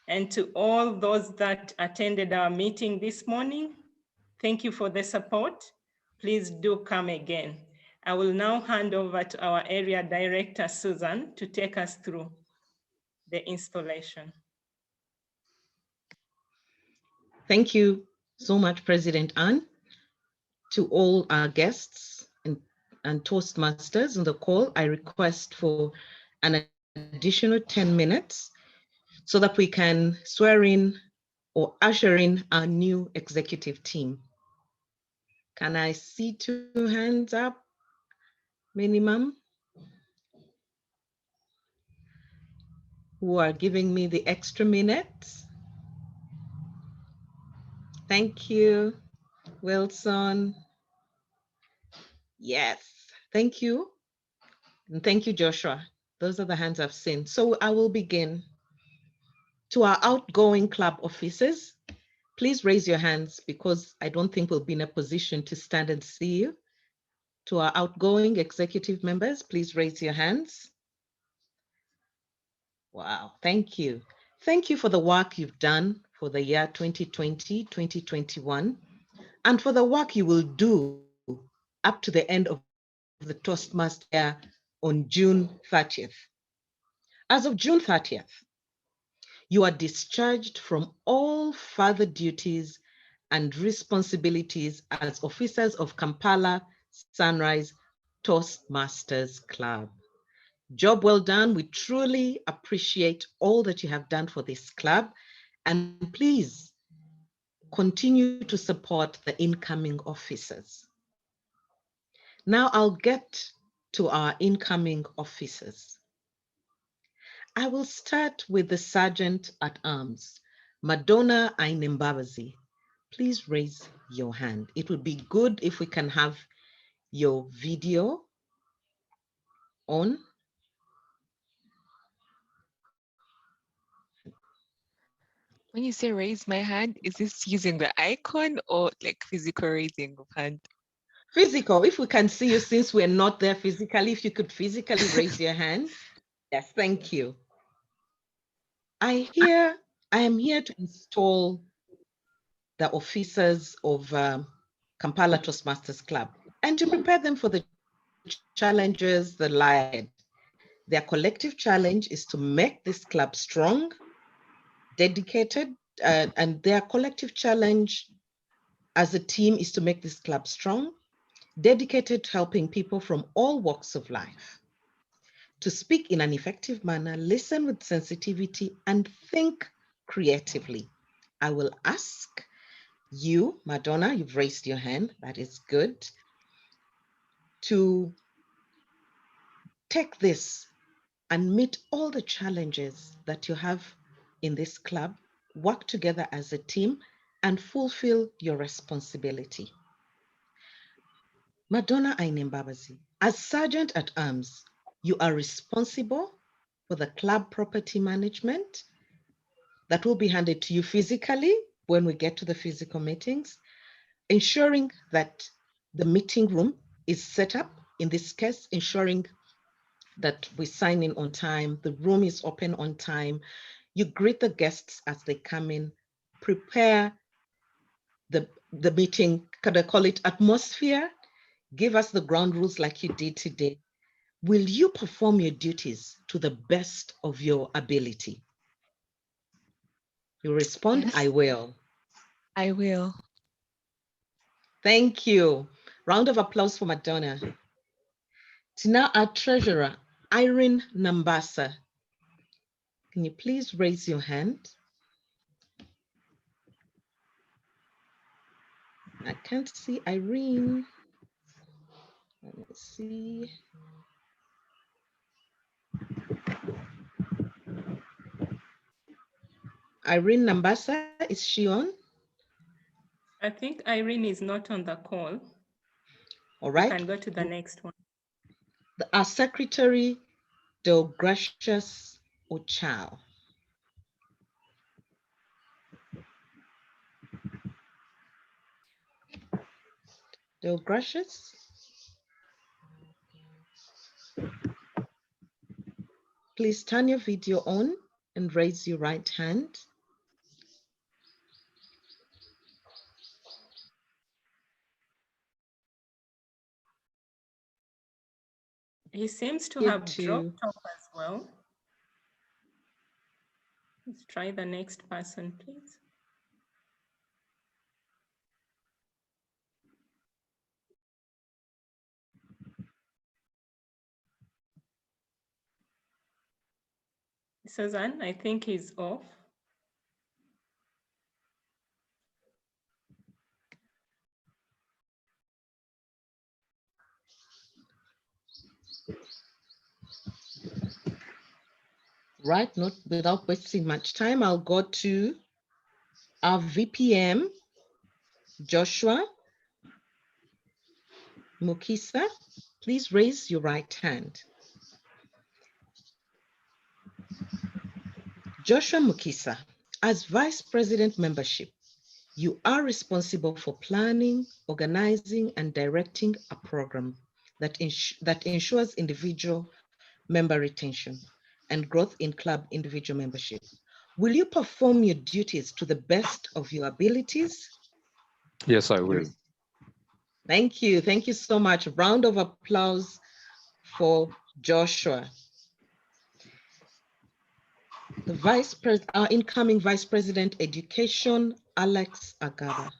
And to all those that attended our meeting this morning, thank you for the support. Please do come again. I will now hand over to our area director, Susan, to take us through the installation. Thank you so much, President Anne. To all our guests and Toastmasters on the call, I request for an additional 10 minutes so that we can swear in or usher in our new executive team. Can I see 2 hands up minimum who are giving me the extra minutes? Thank you, Wilson. Yes, thank you. And thank you, Joshua. Those are the hands I've seen. So I will begin. To our outgoing club officers, please raise your hands because I don't think we'll be in a position to stand and see you. To our outgoing executive members, please raise your hands. Wow, thank you. Thank you for the work you've done for the year 2020, 2021, and for the work you will do up to the end of the Toastmaster year on June 30th. As of June 30th, you are discharged from all further duties and responsibilities as officers of Kampala Sunrise Toastmasters Club. Job well done. We truly appreciate all that you have done for this club, and please continue to support the incoming officers. Now I'll get to our incoming officers. I will start with the Sergeant at Arms, Madonna Ainembabazi. Please raise your hand. It would be good if we can have your video on. When you say raise my hand, is this using the icon or like physical raising of hand? Physical, if we can see you since we're not there physically, if you could physically raise your hand. Yes, thank you. I am here to install the officers of Kampala Toastmasters Club and to prepare them for the challenges that lie ahead. Their collective challenge is to make this club strong, dedicated, and their collective challenge as a team is to make this club strong, dedicated to helping people from all walks of life to speak in an effective manner, listen with sensitivity, and think creatively. I will ask you, Madonna, you've raised your hand, that is good, to take this and meet all the challenges that you have in this club work together as a team, and fulfill your responsibility. Madonna Ainembabazi, as Sergeant at Arms, you are responsible for the club property management that will be handed to you physically when we get to the physical meetings, ensuring that the meeting room is set up, in this case, ensuring that we sign in on time, the room is open on time, you greet the guests as they come in, prepare the meeting, could I call it atmosphere, give us the ground rules like you did today. Will you perform your duties to the best of your ability? You respond, Yes. I will. I will. Thank you. Round of applause for Madonna. To now our treasurer, Irene Nambasa. Can you please raise your hand? I can't see Irene. Let me see. Irene Nambasa, is she on? I think Irene is not on the call. All right. We can go to the next one. Our secretary, Deogracious Ochao. Deogracious? Please turn your video on and raise your right hand. He seems to Here have to- dropped off as well. Let's try the next person, please. Susan, I think he's off. Right, not without wasting much time, I'll go to our VPM, Joshua Mukisa. Please raise your right hand. Joshua Mukisa, as Vice President membership, you are responsible for planning, organizing, and directing a program that ensures individual member retention and growth in club individual membership. Will you perform your duties to the best of your abilities? Yes, I will. Thank you. Thank you so much. A round of applause for Joshua. Our incoming Vice President Education, Alex Agaba.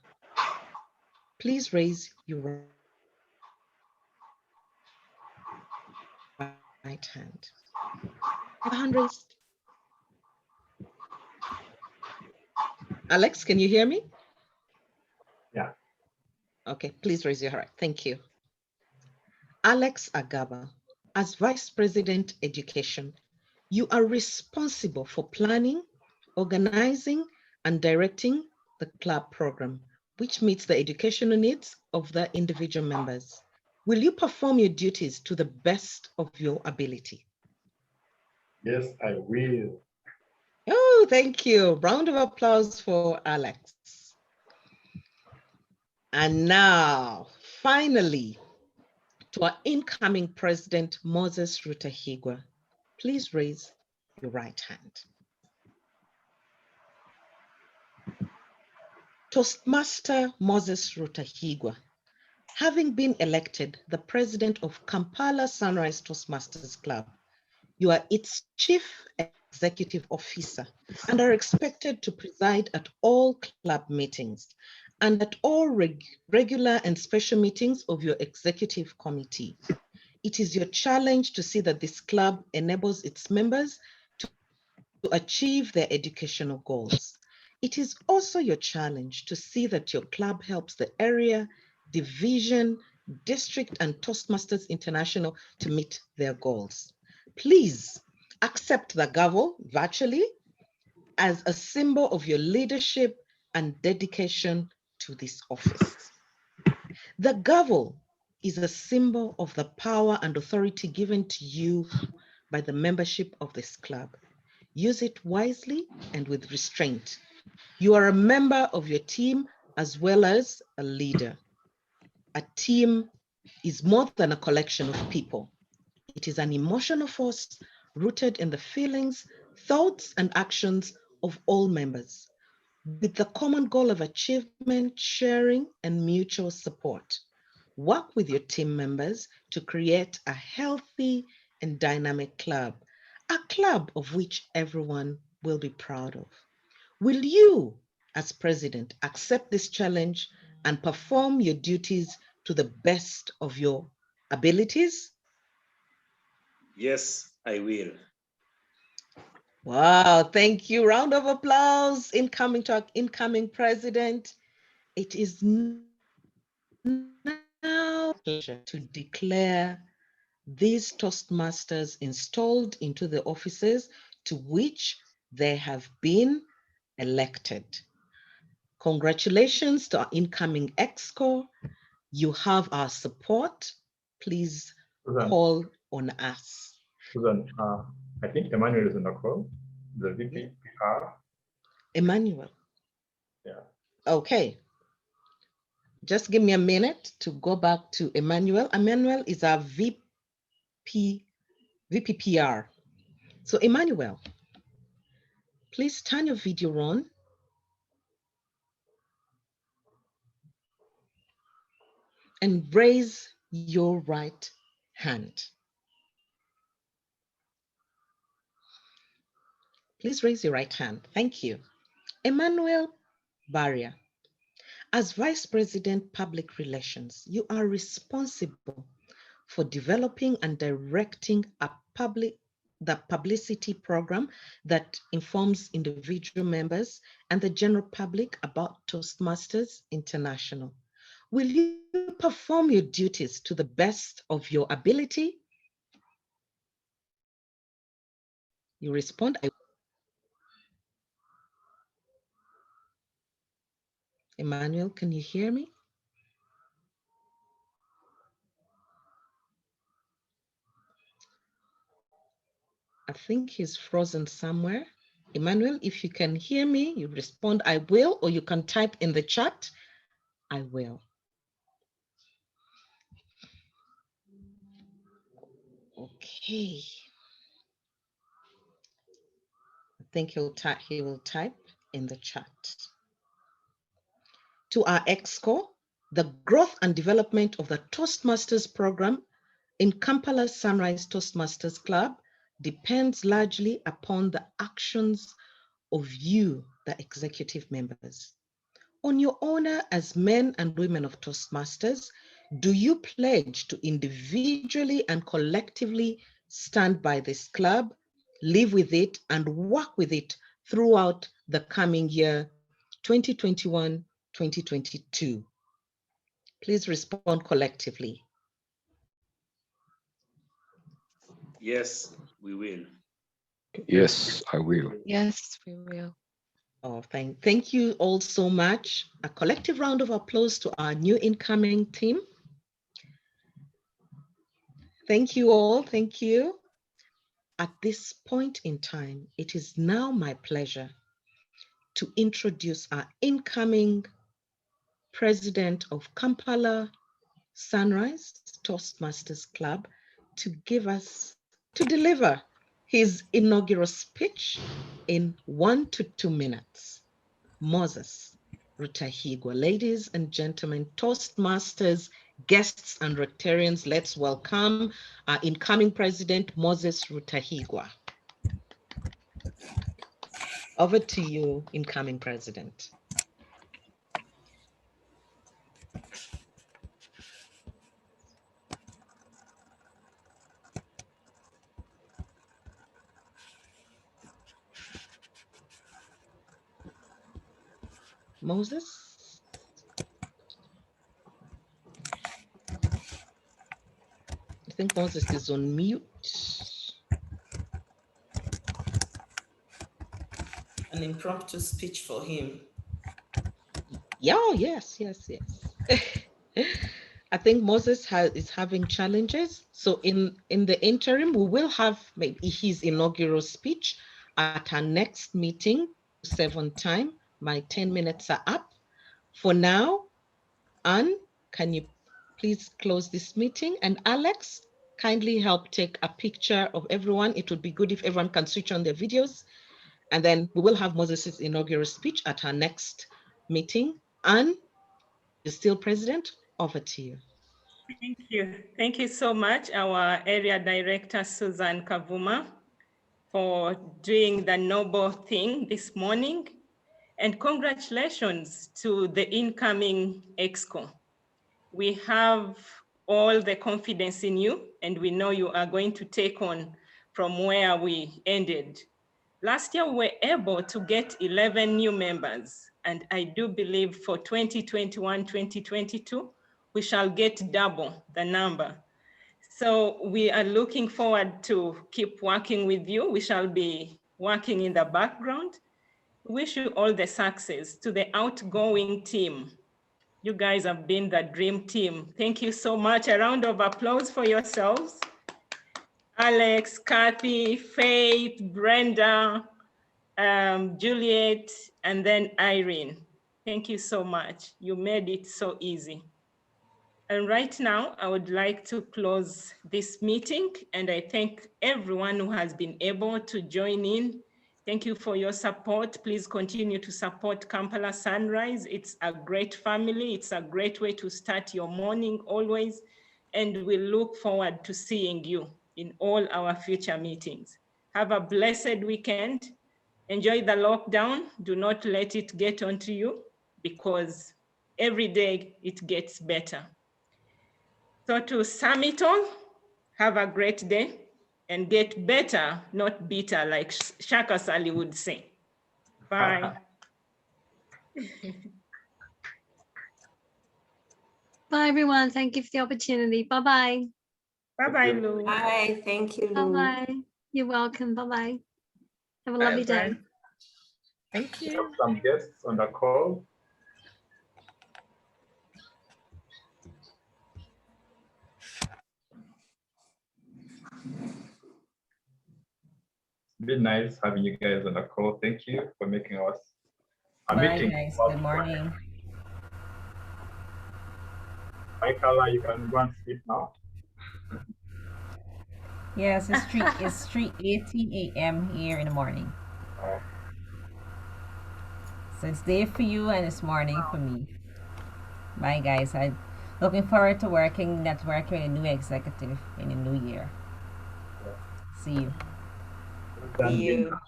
Please raise your right hand. Have a hand raised. Alex, can you hear me? Yeah. Okay, please raise your hand. Thank you. Alex Agaba, as Vice President Education, you are responsible for planning, organizing, and directing the club program, which meets the educational needs of the individual members. Will you perform your duties to the best of your ability? Yes, I will. Oh, thank you. Round of applause for Alex. And now, finally, to our incoming President, Moses Rutahigwa. Please raise your right hand. Toastmaster Moses Rutahigwa, having been elected the president of Kampala Sunrise Toastmasters Club, you are its chief executive officer and are expected to preside at all club meetings and at all regular and special meetings of your executive committee. It is your challenge to see that this club enables its members to achieve their educational goals. It is also your challenge to see that your club helps the area, division, district, and Toastmasters International to meet their goals. Please accept the gavel virtually as a symbol of your leadership and dedication to this office. The gavel is a symbol of the power and authority given to you by the membership of this club. Use it wisely and with restraint. You are a member of your team as well as a leader. A team is more than a collection of people. It is an emotional force rooted in the feelings, thoughts, and actions of all members, with the common goal of achievement, sharing, and mutual support. Work with your team members to create a healthy and dynamic club, a club of which everyone will be proud of. Will you, as president, accept this challenge and perform your duties to the best of your abilities? Yes, I will. Wow, thank you. Round of applause. Incoming to our incoming president. It is now a pleasure to declare these Toastmasters installed into the offices to which they have been elected. Congratulations to our incoming EXCO. You have our support. Please Susan. call on us. Susan, I think Emmanuel is in the call, the VPR. Emmanuel. Yeah. Okay. Just give me a minute to go back to Emmanuel. Emmanuel is our VPPR. So Emmanuel, please turn your video on. And raise your right hand. Please raise your right hand. Thank you. Emmanuel Barria, as Vice President Public Relations, you are responsible for developing and directing the publicity program that informs individual members and the general public about Toastmasters International. Will you perform your duties to the best of your ability? You respond, Emmanuel, can you hear me? I think he's frozen somewhere. Emmanuel, if you can hear me, you respond, I will, or you can type in the chat, I will. Okay. I think he will type in the chat. To our EXCO, the growth and development of the Toastmasters program in Kampala Sunrise Toastmasters Club depends largely upon the actions of you, the executive members. On your honor as men and women of Toastmasters, do you pledge to individually and collectively stand by this club, live with it, and work with it throughout the coming year, 2021-2022? Please respond collectively. Yes, we will. Yes, I will. Yes, we will. Oh, thank you all so much. A collective round of applause to our new incoming team. Thank you all, thank you. At this point in time, it is now my pleasure to introduce our incoming president of Kampala Sunrise Toastmasters Club to deliver his inaugural speech in 1 to 2 minutes. Moses Rutahigwa. Ladies and gentlemen, Toastmasters, guests and Rotarians, let's welcome our incoming president, Moses Rutahigwa. Over to you, incoming president. Moses? I think Moses is on mute. an impromptu speech for him. Yeah, yes. I think Moses is having challenges. So in the interim, we will have maybe his inaugural speech at our next meeting, 7 time. My 10 minutes are up. For now, Anne, can you please close this meeting? And Alex, kindly help take a picture of everyone. It would be good if everyone can switch on their videos. And then we will have Moses' inaugural speech at our next meeting. Anne, you're still president. Over to you. Thank you. Thank you so much, our area director, Susan Kavuma, for doing the noble thing this morning. And congratulations to the incoming EXCO. We have all the confidence in you, and we know you are going to take on from where we ended. Last year, we were able to get 11 new members, and I do believe for 2021, 2022, we shall get double the number. So we are looking forward to keep working with you. We shall be working in the background. Wish you all the success. To the outgoing team, you guys have been the dream team. Thank you so much. A round of applause for yourselves. Alex, Kathy, Faith, Brenda, Juliet, and then Irene. Thank you so much. You made it so easy. And right now, I would like to close this meeting, and I thank everyone who has been able to join in. Thank you for your support. Please continue to support Kampala Sunrise. It's a great family. It's a great way to start your morning always. And we look forward to seeing you in all our future meetings. Have a blessed weekend. Enjoy the lockdown. Do not let it get onto you, because every day it gets better. So to sum it all, have a great day and get better, not bitter, like Shaka Sally would say. Bye. Bye, everyone. Thank you for the opportunity. Bye-bye. Bye-bye, Lou. Bye. Thank you, Lou. Bye-bye. You're welcome. Bye-bye. Have a lovely day. Thank We you. have some guests on the call. It's been nice having you guys on the call. Thank you for making us a meeting. Nice. Good morning. Hi, Carla, you can go and sleep now. Yes, it's 3:18 a.m. here in the morning. Oh. So it's day for you and it's morning for me. Bye, guys. I'm looking forward to networking with a new executive in the new year. See you. Well done, See you. Beaton.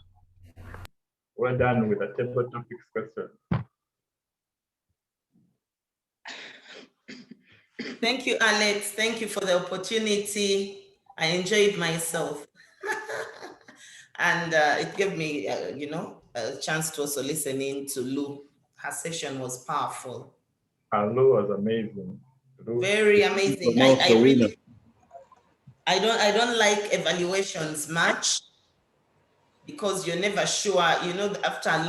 Well done with the table topics question. Thank you, Alex. Thank you for the opportunity. I enjoyed myself. And it gave me, a chance to also listen in to Lou. Her session was powerful. Lou was amazing. Lou. Very amazing. I don't like evaluations much, because you're never sure, after a long